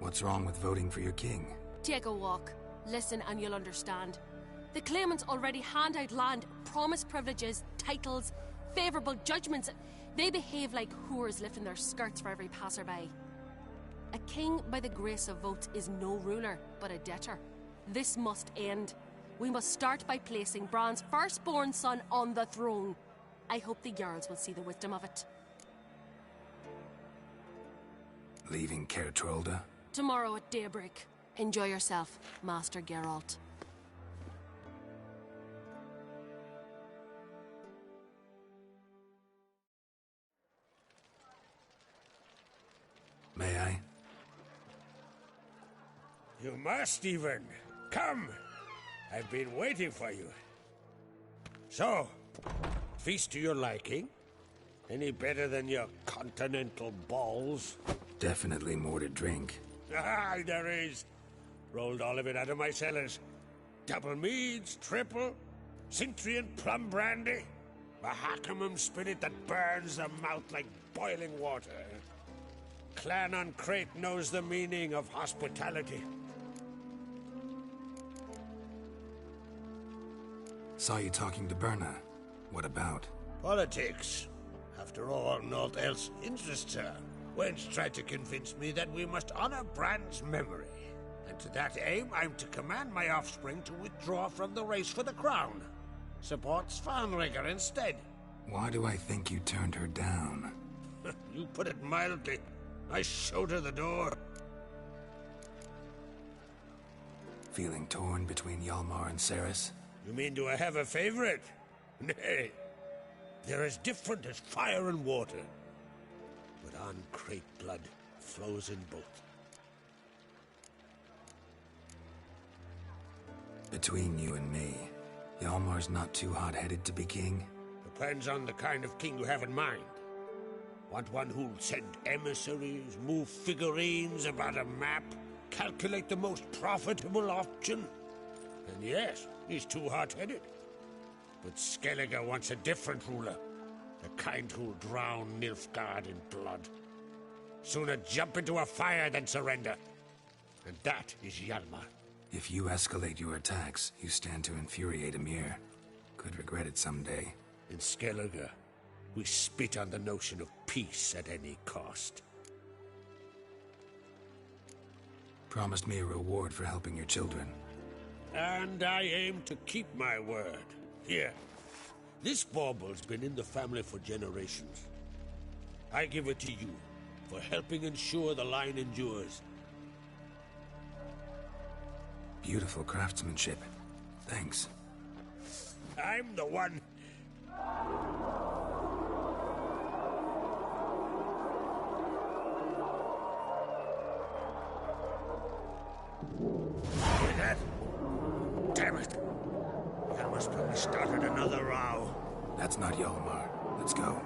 What's wrong with voting for your king? Take a walk. Listen and you'll understand. The claimants already hand out land, promise privileges, titles, favourable judgments. They behave like whores lifting their skirts for every passerby. A king by the grace of votes is no ruler, but a debtor. This must end. We must start by placing Bran's firstborn son on the throne. I hope the Jarls will see the wisdom of it. Leaving Caer Trolda? Tomorrow at daybreak. Enjoy yourself, Master Geralt. May I? You must, even. Come! I've been waiting for you. So, feast to your liking? Any better than your continental balls? Definitely more to drink. Ah, there is. Rolled all of it out of my cellars. Double meads, triple, Cintrian plum brandy, a Hackamum spirit that burns the mouth like boiling water. Clan on Crate knows the meaning of hospitality. Saw you talking to Berna. What about? Politics. After all, naught else interests her. Wench tried to convince me that we must honor Bran's memory. And to that aim, I'm to command my offspring to withdraw from the race for the crown. Support Svanrigger instead. Why do I think you turned her down? You put it mildly. I showed her the door. Feeling torn between Hjalmar and Cerys? You mean, do I have a favorite? Nay. They're as different as fire and water. But on Crate blood flows in both. Between you and me, Hjalmar's not too hot-headed to be king? Depends on the kind of king you have in mind. Want one who'll send emissaries, move figurines about a map, calculate the most profitable option? And yes, he's too hot-headed. But Skellige wants a different ruler. The kind who'll drown Nilfgaard in blood. Sooner jump into a fire than surrender. And that is Hjalmar. If you escalate your attacks, you stand to infuriate Emhyr. Could regret it someday. In Skellige, we spit on the notion of peace at any cost. Promised me a reward for helping your children. And I aim to keep my word. Here, this bauble's been in the family for generations. I give it to you for helping ensure the line endures. Beautiful craftsmanship. Thanks. I'm the one. Hear that? Damn it. Hjalmar's probably started another row. That's not Hjalmar. Let's go.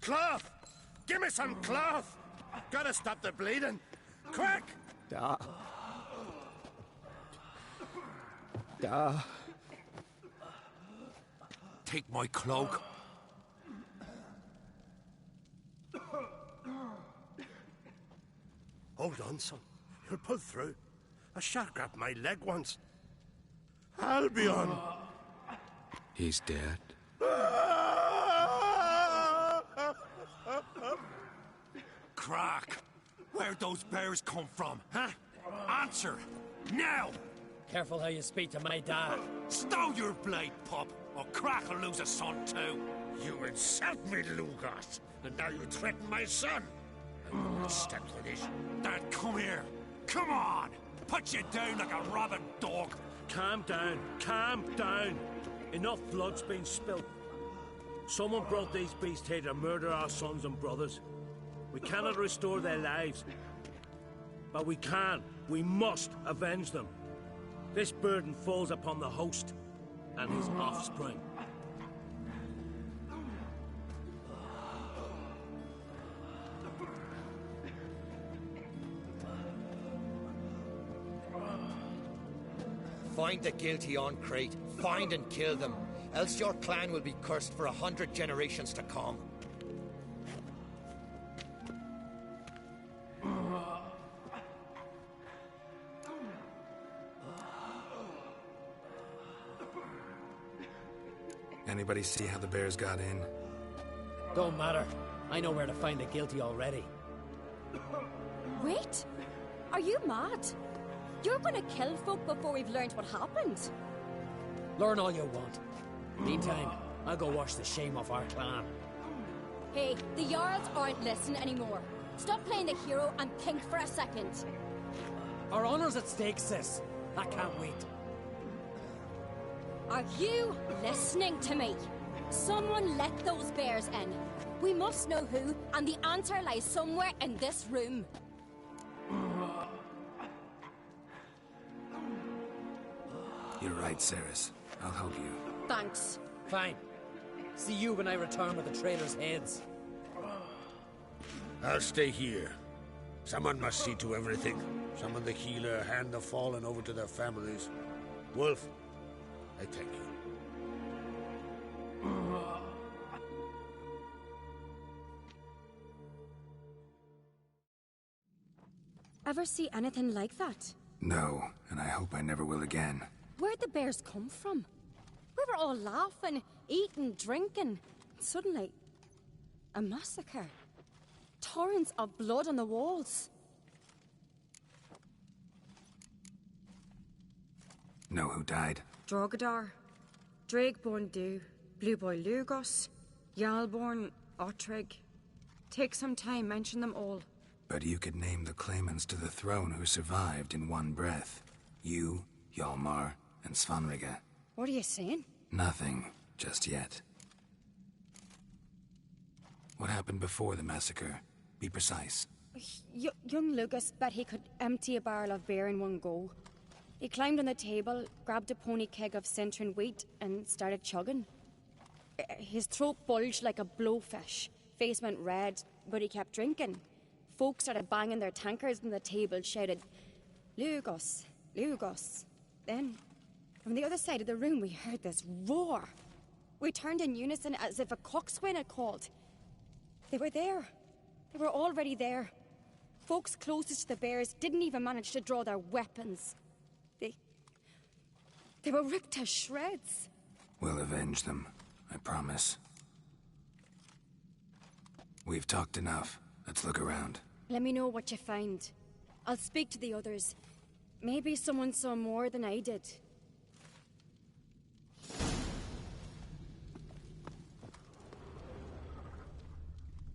Cloth! Give me some cloth! Gotta stop the bleeding! Quick! Take my cloak. Hold on, son. You'll pull through. A shark grabbed my leg once. Albion! He's dead. Crack! Where'd those bears come from, huh? Answer! Now! Careful how you speak to my dad. Stow your blade, pup, or Crack will lose a son too. You insult me, Lugos, and now you threaten my son. I will not stand for this. Dad, come here. Come on! Put you down like a rabid dog. Calm down. Calm down. Enough blood's been spilt. Someone brought these beasts here to murder our sons and brothers. We cannot restore their lives. But we can. We must avenge them. This burden falls upon the host and his offspring. Find the guilty on Crete. Find and kill them. Else your clan will be cursed for 100 generations to come. Anybody see how the bears got in? Don't matter. I know where to find the guilty already. Wait! Are you mad? You're gonna kill folk before we've learned what happened. Learn all you want. Meantime, I'll go wash the shame off our clan. Hey, the Jarls aren't listening anymore. Stop playing the hero and think for a second. Our honor's at stake, sis. I can't wait. Are you listening to me? Someone let those bears in. We must know who, and the answer lies somewhere in this room. You're right, Cerys. I'll help you. Thanks. Fine. See you when I return with the traitors' heads. I'll stay here. Someone must see to everything. Summon the healer, hand the fallen over to their families. Wolf, I thank you. Ever see anything like that? No, and I hope I never will again. Where'd the bears come from? We were all laughing, eating, drinking. Suddenly, a massacre. Torrents of blood on the walls. Know who died? Drogadar, Drakeborn Du, Blue Boy Lugos, Jarlborn, Ottrig. Take some time, mention them all. But you could name the claimants to the throne who survived in one breath. You, Hjalmar, and Svanrige. What are you saying? Nothing, just yet. What happened before the massacre? Be precise. Young Lucas bet he could empty a barrel of beer in one go. He climbed on the table, grabbed a pony keg of Cintron wheat, and started chugging. His throat bulged like a blowfish. Face went red, but he kept drinking. Folks started banging their tankards on the table, shouted, "Lugos, Lugos." Then, from the other side of the room, we heard this roar. We turned in unison as if a coxswain had called. They were there. They were already there. Folks closest to the bears didn't even manage to draw their weapons. They were ripped to shreds. We'll avenge them, I promise. We've talked enough. Let's look around. Let me know what you find. I'll speak to the others. Maybe someone saw more than I did.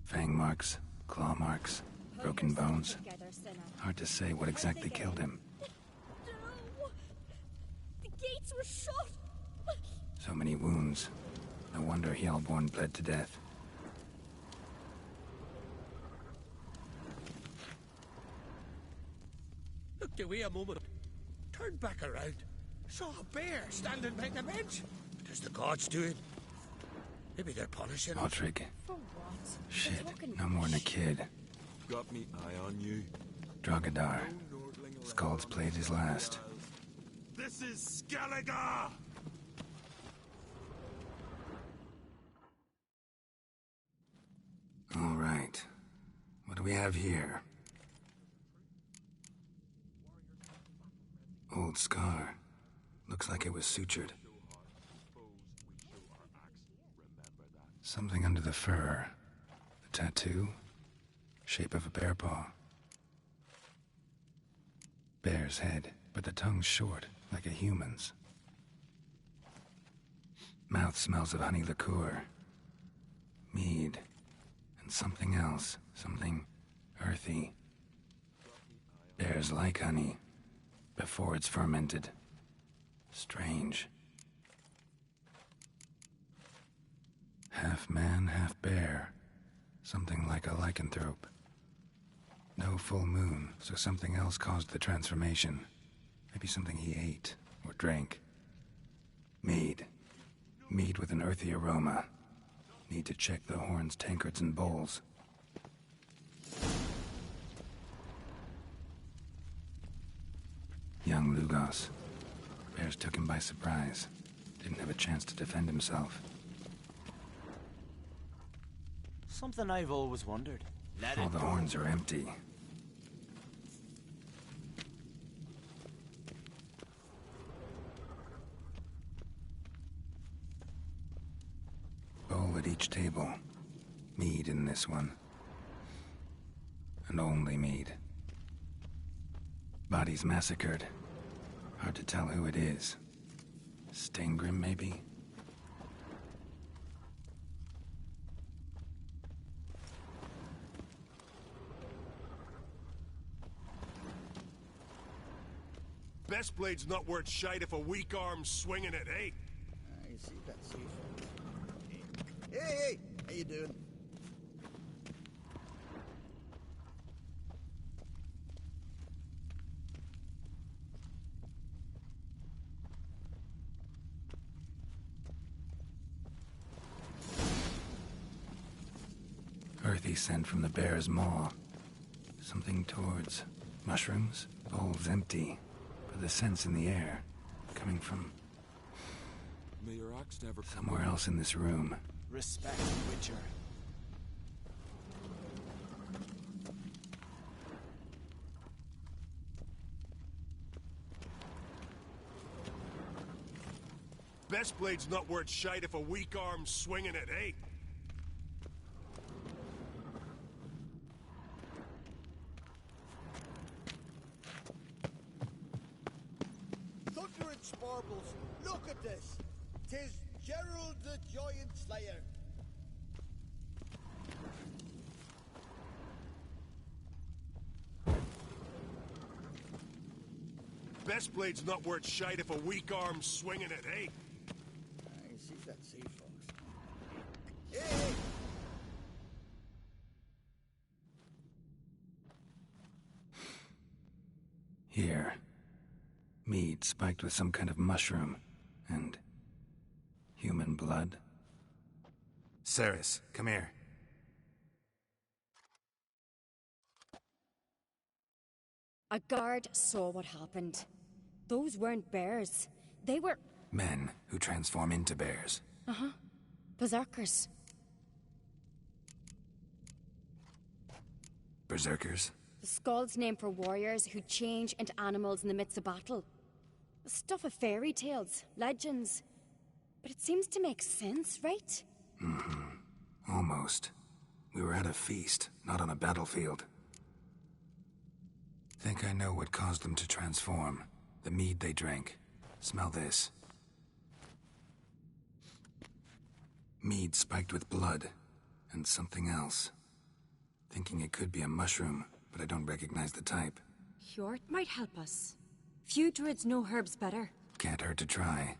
Fang marks, claw marks, broken bones. Hard to say what exactly killed him. The gates were shut. So many wounds. No wonder Hjalborn bled to death. Look, do we a moment. Turned back around. Saw a bear standing by the bench. Does the gods do it? Maybe they're punishing us. Ottrig. For what? Shit, no more than a kid. Got me eye on you. Drogadar. Skald's played his last. This is Skellige! All right. What do we have here? Old scar. Looks like it was sutured. Something under the fur. A tattoo? Shape of a bear paw. Bear's head, but the tongue's short, like a human's. Mouth smells of honey liqueur. Mead. And something else. Something earthy. Bears like honey. Before it's fermented. Strange. Half man, half bear. Something like a lycanthrope. No full moon, so something else caused the transformation. Maybe something he ate or drank. Mead. Mead with an earthy aroma. Need to check the horns, tankards, and bowls. Young Lugos. Bears took him by surprise. Didn't have a chance to defend himself. Something I've always wondered. All the horns are empty. Bowl at each table. Mead in this one. And only mead. Bodies massacred. Hard to tell who it is. Stengrim, maybe? Best blade's not worth shite if a weak arm's swinging it, eh? I see that, see. Hey, how you doing? Earthy scent from the bear's maw. Something towards mushrooms. Bowl's empty, but the scent's in the air. Coming from May your axe never somewhere else in this room. Respect, Witcher. Best blade's not worth shite if a weak arm's swinging it, eh? Thunder and Sparbles, look at this! 'Tis Gerald the Giant Slayer. Best blade's not worth shite if a weak arm's swinging it, eh? I see that, see, folks. Hey! Here. Mead spiked with some kind of mushroom. And human blood. Ceres, come here. A guard saw what happened. Those weren't bears. They were... Men who transform into bears. Uh-huh. Berserkers. Berserkers? The Skald's name for warriors who change into animals in the midst of battle. The stuff of fairy tales, legends. But it seems to make sense, right? Mm-hmm. Almost. We were at a feast, not on a battlefield. Think I know what caused them to transform. The mead they drank. Smell this. Mead spiked with blood. And something else. Thinking it could be a mushroom, but I don't recognize the type. Hjort might help us. Few druids know herbs better. Can't hurt to try.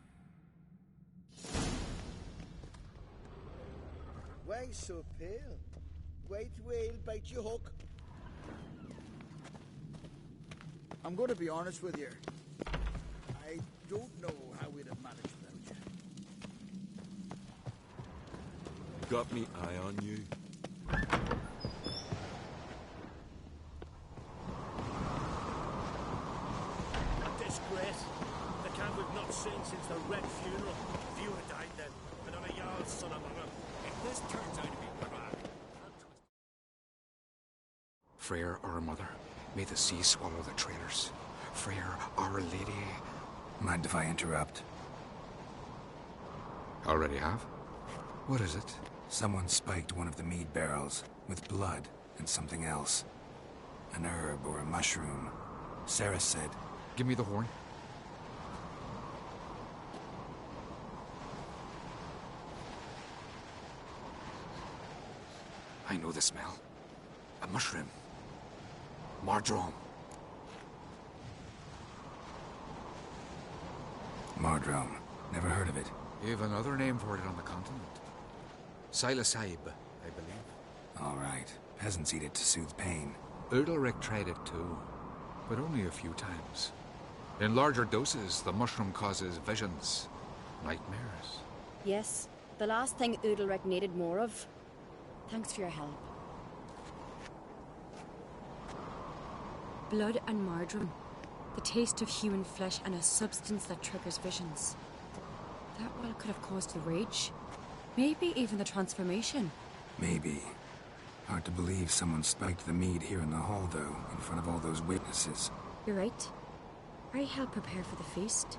Why so pale? White whale bite you hook. I'm going to be honest with you. I don't know how we'd have managed without you. got me eye on you. Disgrace. The seen since the Red funeral. If you had died then, and on a Jarl's son among them. If this turns out to be bad... Freyr, our mother, may the sea swallow the traitors. Freyr, our lady... Mind if I interrupt? Already have? What is it? Someone spiked one of the mead barrels with blood and something else. An herb or a mushroom. Sarah said... Give me the horn. I know the smell. A mushroom. Mardrome. Mardrome. Never heard of it. You have another name for it on the continent. Psilocybe, I believe. All right. Peasants eat it to soothe pain. Udalric tried it too, but only a few times. In larger doses, the mushroom causes visions, nightmares. Yes, the last thing Udalric needed more of. Thanks for your help. Blood and Mardrome. The taste of human flesh and a substance that triggers visions. That well could have caused the rage. Maybe even the transformation. Maybe. Hard to believe someone spiked the mead here in the hall, though, in front of all those witnesses. You're right. I helped prepare for the feast.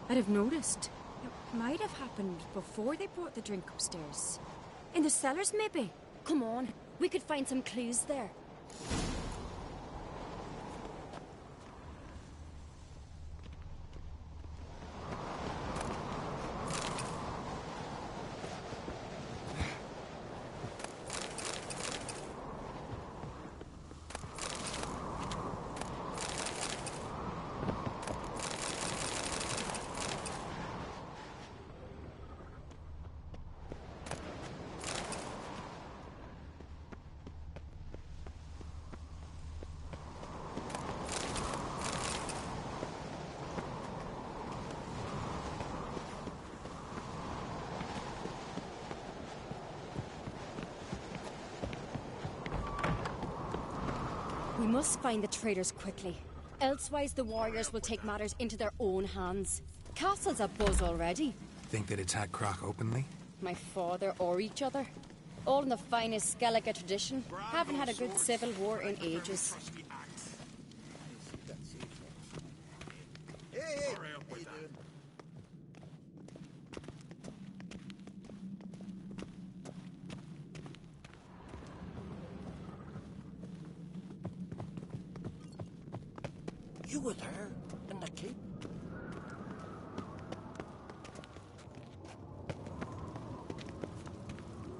I'd have noticed. It might have happened before they brought the drink upstairs. In the cellars, maybe? Come on, we could find some clues there. We must find the traitors quickly. Elsewise, the warriors will take matters into their own hands. Castle's abuzz already. Think they'd attack Croc openly? My father or each other. All in the finest Skellige tradition. Haven't had a good civil war in ages. Hey, You were there, in the keep?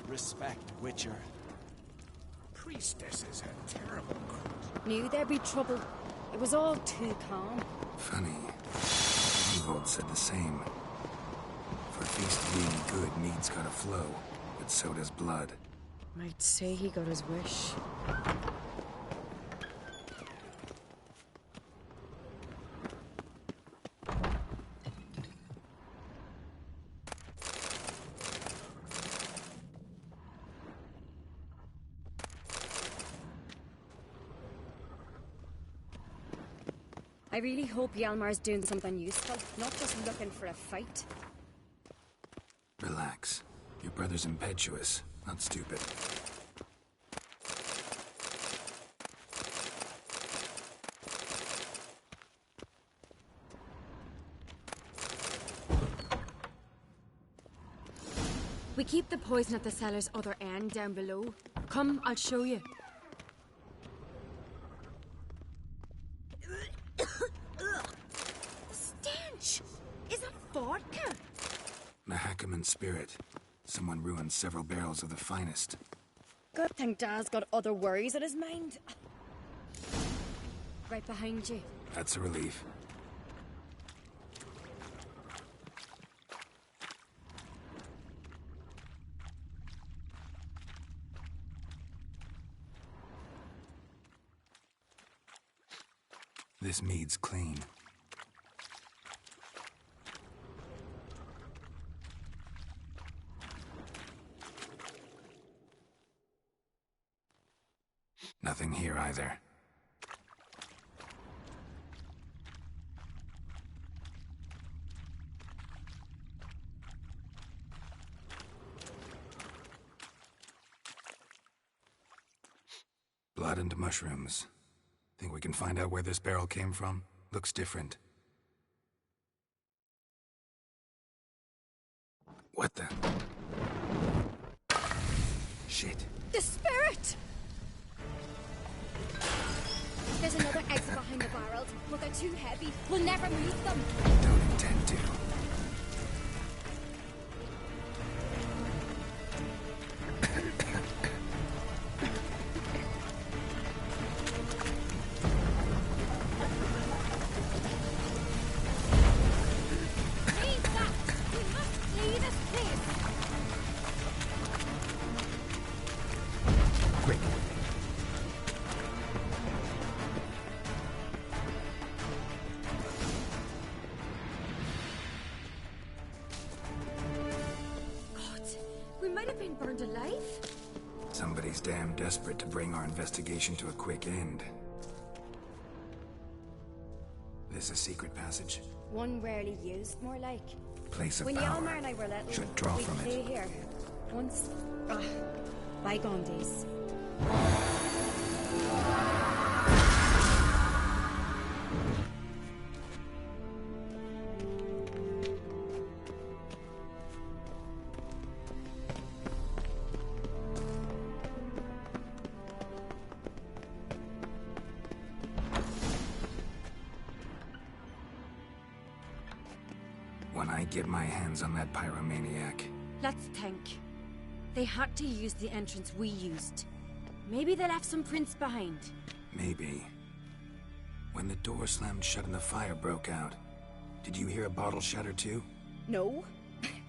Respect, Witcher. Priestess is a terrible god. Knew there'd be trouble. It was all too calm. Funny. Vold said the same. For a feast to be good, mead's gotta flow, but so does blood. Might say he got his wish. I really hope Hjalmar's doing something useful, not just looking for a fight. Relax. Your brother's impetuous, not stupid. We keep the poison at the cellar's other end down below. Come, I'll show you. Stench! Is that vodka? Mahakaman spirit. Someone ruined several barrels of the finest. Good thing Dad's got other worries on his mind. Right behind you. That's a relief. This mead's clean. Nothing here either. Blood and mushrooms. Think we can find out where this barrel came from? Looks different. What the? Shit. The spirit! There's another exit behind the barrels, but they're too heavy. We'll never move them. Don't intend to. Leave that! We must flee this place! Quick. We might have been burned alive. Somebody's damn desperate to bring our investigation to a quick end. This a secret passage? One rarely used, more like. Place of when power. Yalmar and I were little, Should draw we'd from play it. here. Once. Bygone days. When I get my hands on that pyromaniac. Let's think. They had to use the entrance we used. Maybe they left some prints behind. Maybe. When the door slammed shut and the fire broke out, did you hear a bottle shatter too? No,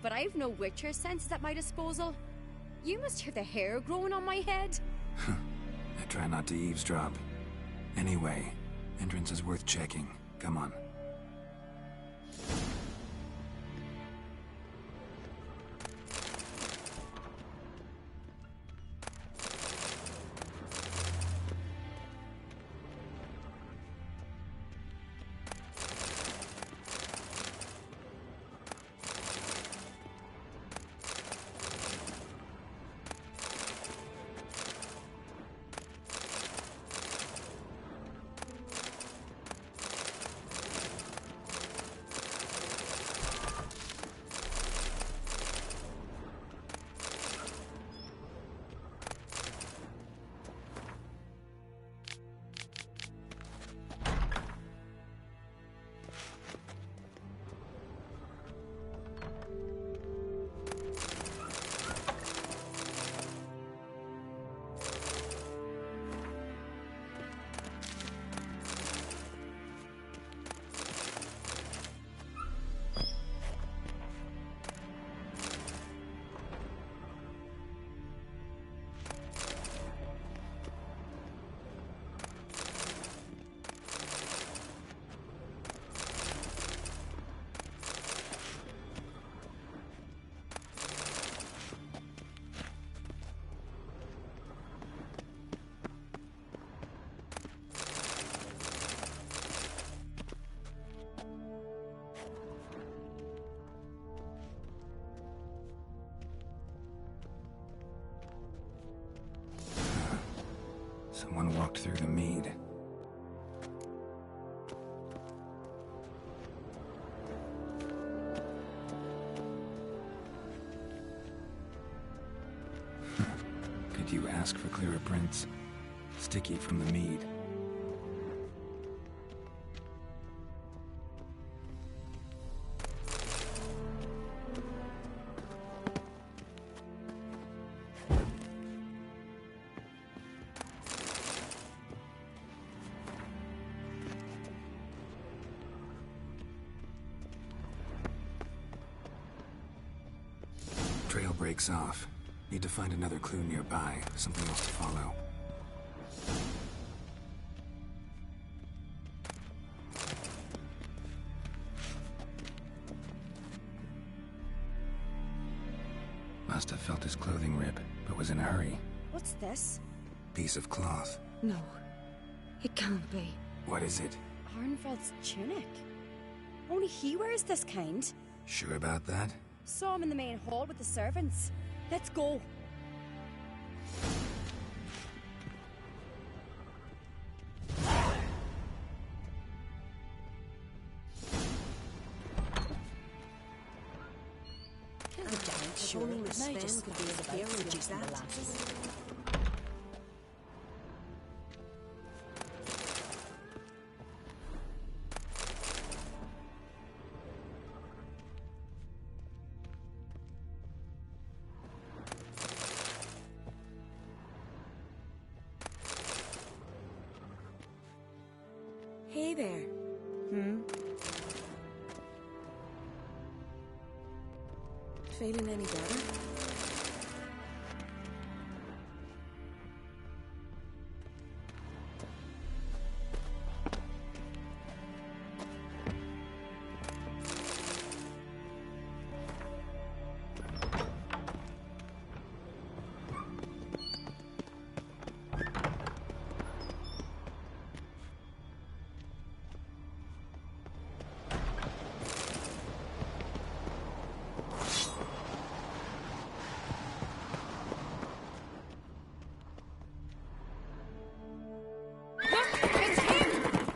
but I've no Witcher sense at my disposal. You must hear the hair growing on my head. I try not to eavesdrop. Anyway, entrance is worth checking. Come on. Someone walked through the mead. Could you ask for clearer prints? Sticky from the mead. Trail breaks off. Need to find another clue nearby, something else to follow. Must have felt his clothing rip, but was in a hurry. What's this? Piece of cloth. No. It can't be. What is it? Arnfeld's tunic. Only he wears this kind. Sure about that? Saw him in the main hall with the servants. Let's go. Tony and Sven Sven could could be as hero reducing as the that. lasses. Hey there. Feeling any better?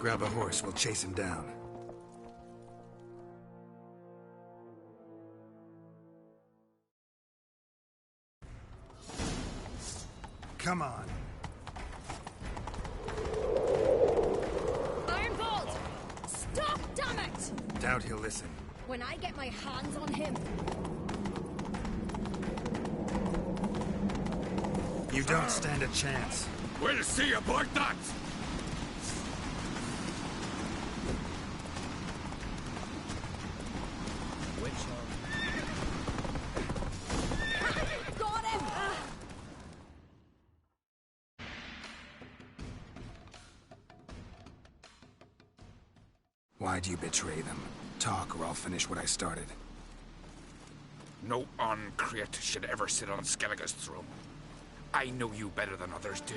Grab a horse, we'll chase him down. Come on. Ironbolt! Stop, damn it! Doubt he'll listen. When I get my hands on him, You don't stand a chance. We'll see about that! got him! Why'd you betray them? Talk, or I'll finish what I started. No Ancrete should ever sit on Skellige's throne. I know you better than others do.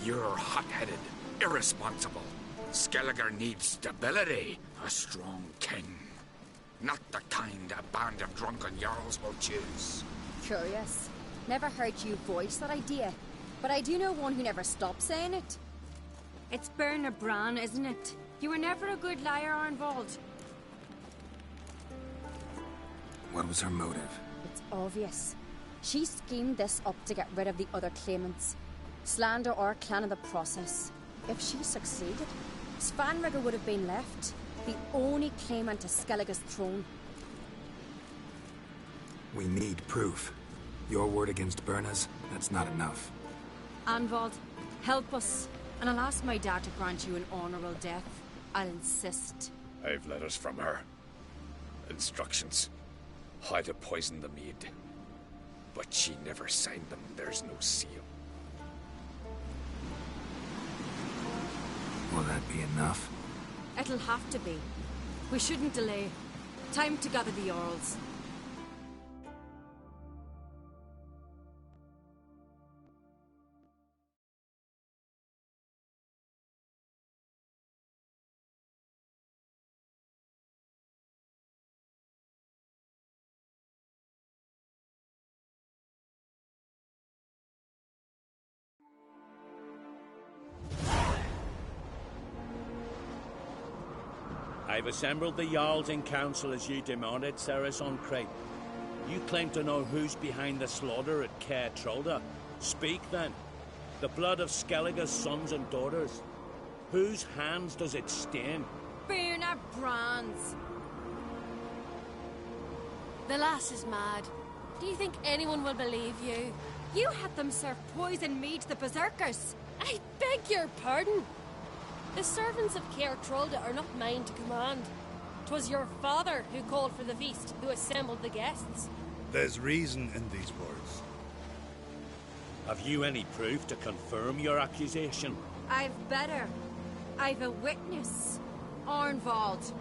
You're hot-headed, irresponsible. Skellige needs stability, a strong king. Not the kind a band of drunken jarls will choose. Curious. Never heard you voice that idea, but I do know one who never stops saying it. It's Berna Bran, isn't it? You were never a good liar, Arnvald. What was her motive? It's obvious. She schemed this up to get rid of the other claimants. Slander our clan in the process. If she succeeded, Svanrige would have been left, the only claimant to Skellige's throne. We need proof. Your word against Berna's, that's not enough. Arnvald, help us, and I'll ask my dad to grant you an honorable death. I'll insist. I've letters from her. Instructions. How to poison the mead. But she never signed them. There's no seal. Will that be enough? It'll have to be. We shouldn't delay. Time to gather the Jarls. I've assembled the Jarls in council as you demanded, Cerys Ancrete. You claim to know who's behind the slaughter at Caer Trolda. Speak then. The blood of Skellige's sons and daughters. Whose hands does it stain? Berna Bran's. The lass is mad. Do you think anyone will believe you? You had them serve poison mead to the berserkers. I beg your pardon. The servants of Caer Trolda are not mine to command. 'Twas your father who called for the feast, who assembled the guests. There's reason in these words. Have you any proof to confirm your accusation? I've better. I've a witness. Arnvald.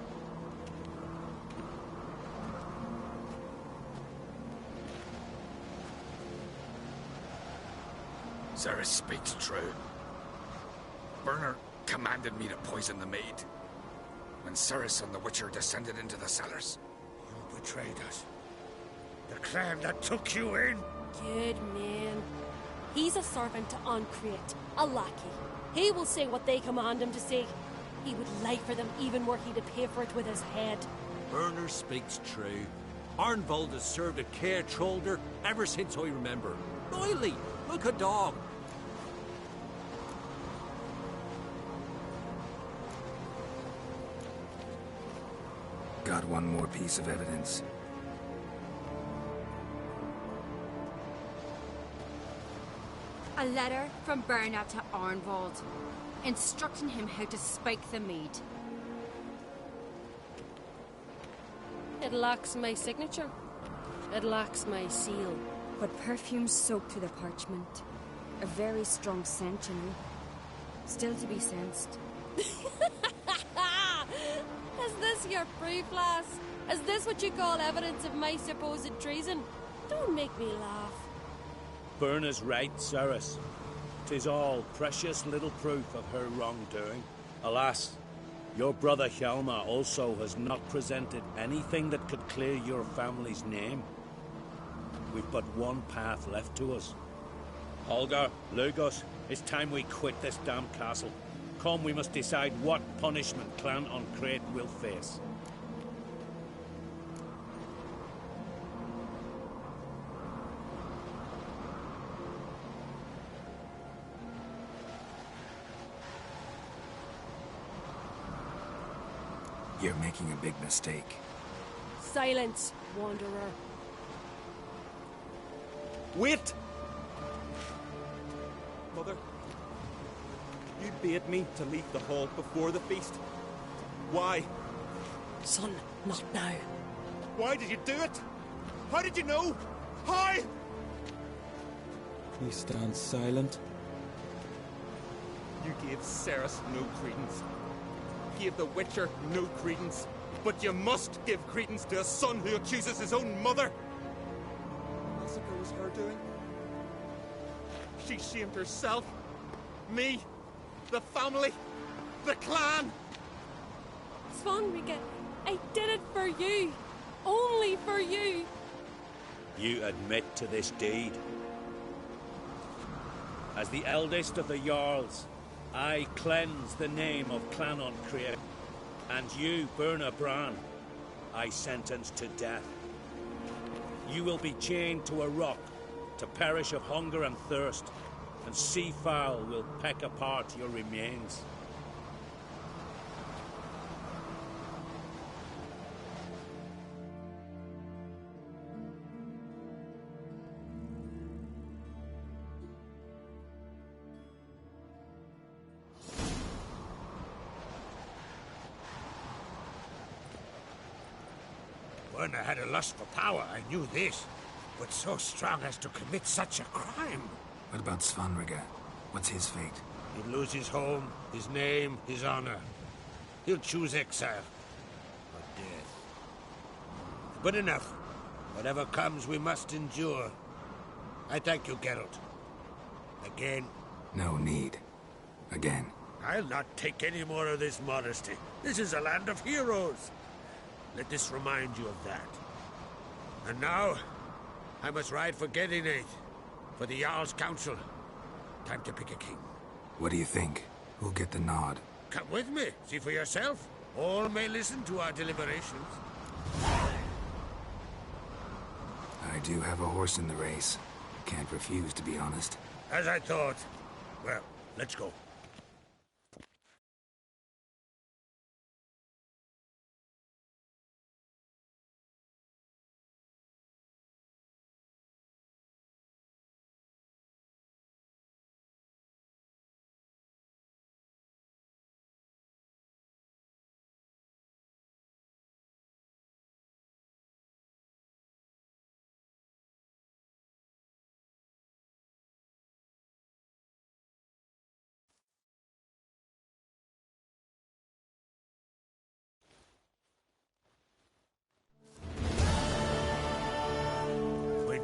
Cerys speaks true. Berna commanded me to poison the maid. When Cerys and the Witcher descended into the cellars. You betrayed us. The clan that took you in. Good man. He's a servant to Ancrete, a lackey. He will say what they command him to say. He would lie for them even were he to pay for it with his head. Berner speaks true. Arnvold has served a care trollder ever since I remember. Loyally, like a dog. Got one more piece of evidence. A letter from Bernard to Arnvold, instructing him how to spike the mead. It lacks my signature. It lacks my seal. But perfume soaked through the parchment. A very strong scent, you know. Still to be sensed. Is this your proof, lass? Is this what you call evidence of my supposed treason? Don't make me laugh. Berna's right, Cerys. 'Tis all precious little proof of her wrongdoing. Alas, your brother Hjalmar also has not presented anything that could clear your family's name. We've but one path left to us. Holger, Lugos, it's time we quit this damn castle. Come, we must decide what punishment Clan an Craite will face. You're making a big mistake. Silence, wanderer. Wait! Mother, you bade me to leave the hall before the feast. Why? Son, not now. Why did you do it? How did you know? How? He stands silent. You gave Cerys no credence. Gave the Witcher no credence. But you must give credence to a son who accuses his own mother. Massacre was her doing. She shamed herself, me, the family, the clan. Svanrige, I did it for you. Only for you. You admit to this deed. As the eldest of the Jarls, I cleanse the name of Clan an Craite, and you, Berna Bran, I sentence to death. You will be chained to a rock to perish of hunger and thirst, and sea fowl will peck apart your remains. Berna had a lust for power, I knew this. But so strong as to commit such a crime. What about Svanrige? What's his fate? He'll lose his home, his name, his honor. He'll choose exile. Or death. But enough. Whatever comes, we must endure. I thank you, Geralt. Again. No need. Again. I'll not take any more of this modesty. This is a land of heroes. Let this remind you of that. And now, I must ride for Gedinath, for the Jarl's Council. Time to pick a king. What do you think? Who'll get the nod? Come with me, see for yourself. All may listen to our deliberations. I do have a horse in the race. Can't refuse, to be honest. As I thought. Well, let's go.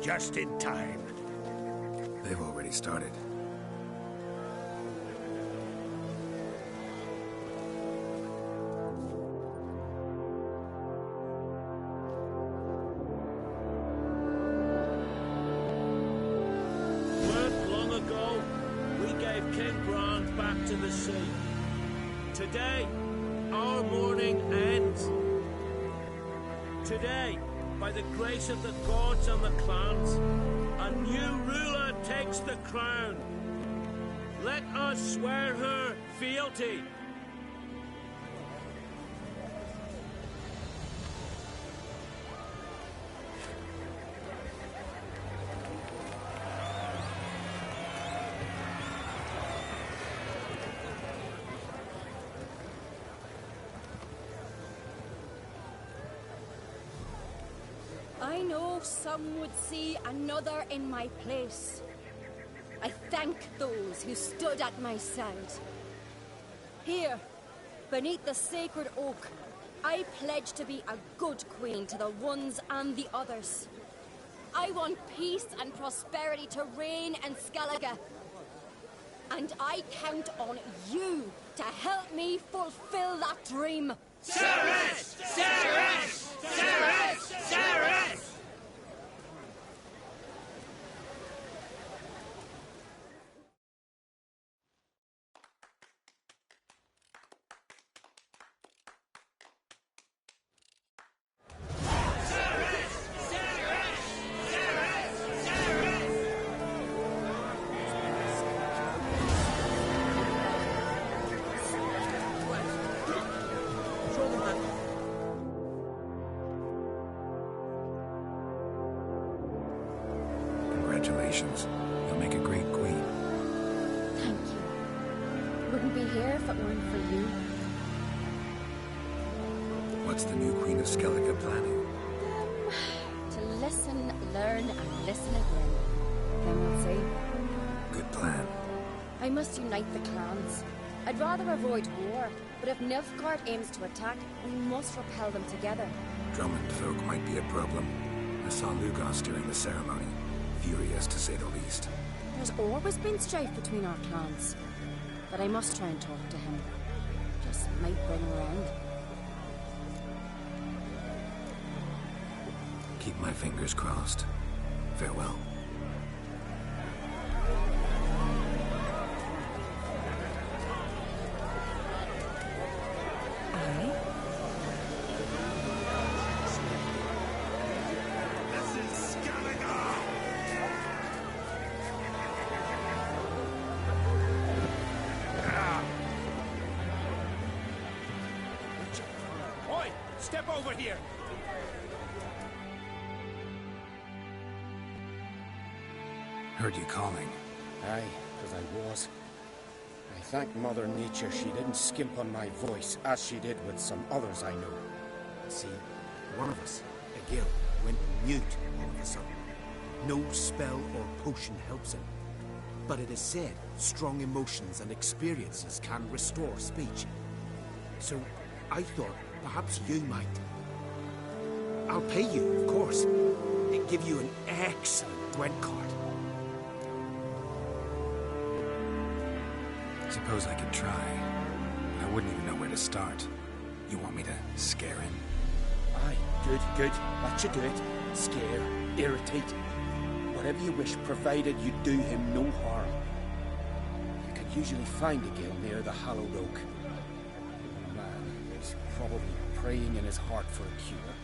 Just in time. They've already started. Weren't long ago, we gave King Brand back to the sea. Today, our mourning ends. Today, by the grace of the gods and the clans, a new ruler takes the crown. Let us swear her fealty. I know some would see another in my place. I thank those who stood at my side. Here, beneath the sacred oak, I pledge to be a good queen to the ones and the others. I want peace and prosperity to reign in Skellige. And I count on you to help me fulfill that dream. Cerys! Cerys! Cerys! Cerys! Congratulations. You'll make a great queen. Thank you. Wouldn't be here if it weren't for you. What's the new Queen of Skellige planning? To listen, learn, and listen again. Then we'll see. Good plan. I must unite the clans. I'd rather avoid war, but if Nilfgaard aims to attack, we must repel them together. Drummond folk might be a problem. I saw Lugos during the ceremony. Furious, to say the least. There's always been strife between our clans. But I must try and talk to him. Just might bring him around. Keep my fingers crossed. Farewell. Step over here! Heard you calling. Aye, because I was. I thank Mother Nature she didn't skimp on my voice, as she did with some others I know. See, one of us, a girl, went mute all of a sudden. No spell or potion helps him. But it is said strong emotions and experiences can restore speech. So I thought perhaps you might. I'll pay you, of course. And give you an excellent Gwent card. Suppose I could try. I wouldn't even know where to start. You want me to scare him? Aye, good, good. That should do it. Scare, irritate. Whatever you wish, provided you do him no harm. You can usually find a girl near the Hallowed Oak. Man is probably praying in his heart for a cure.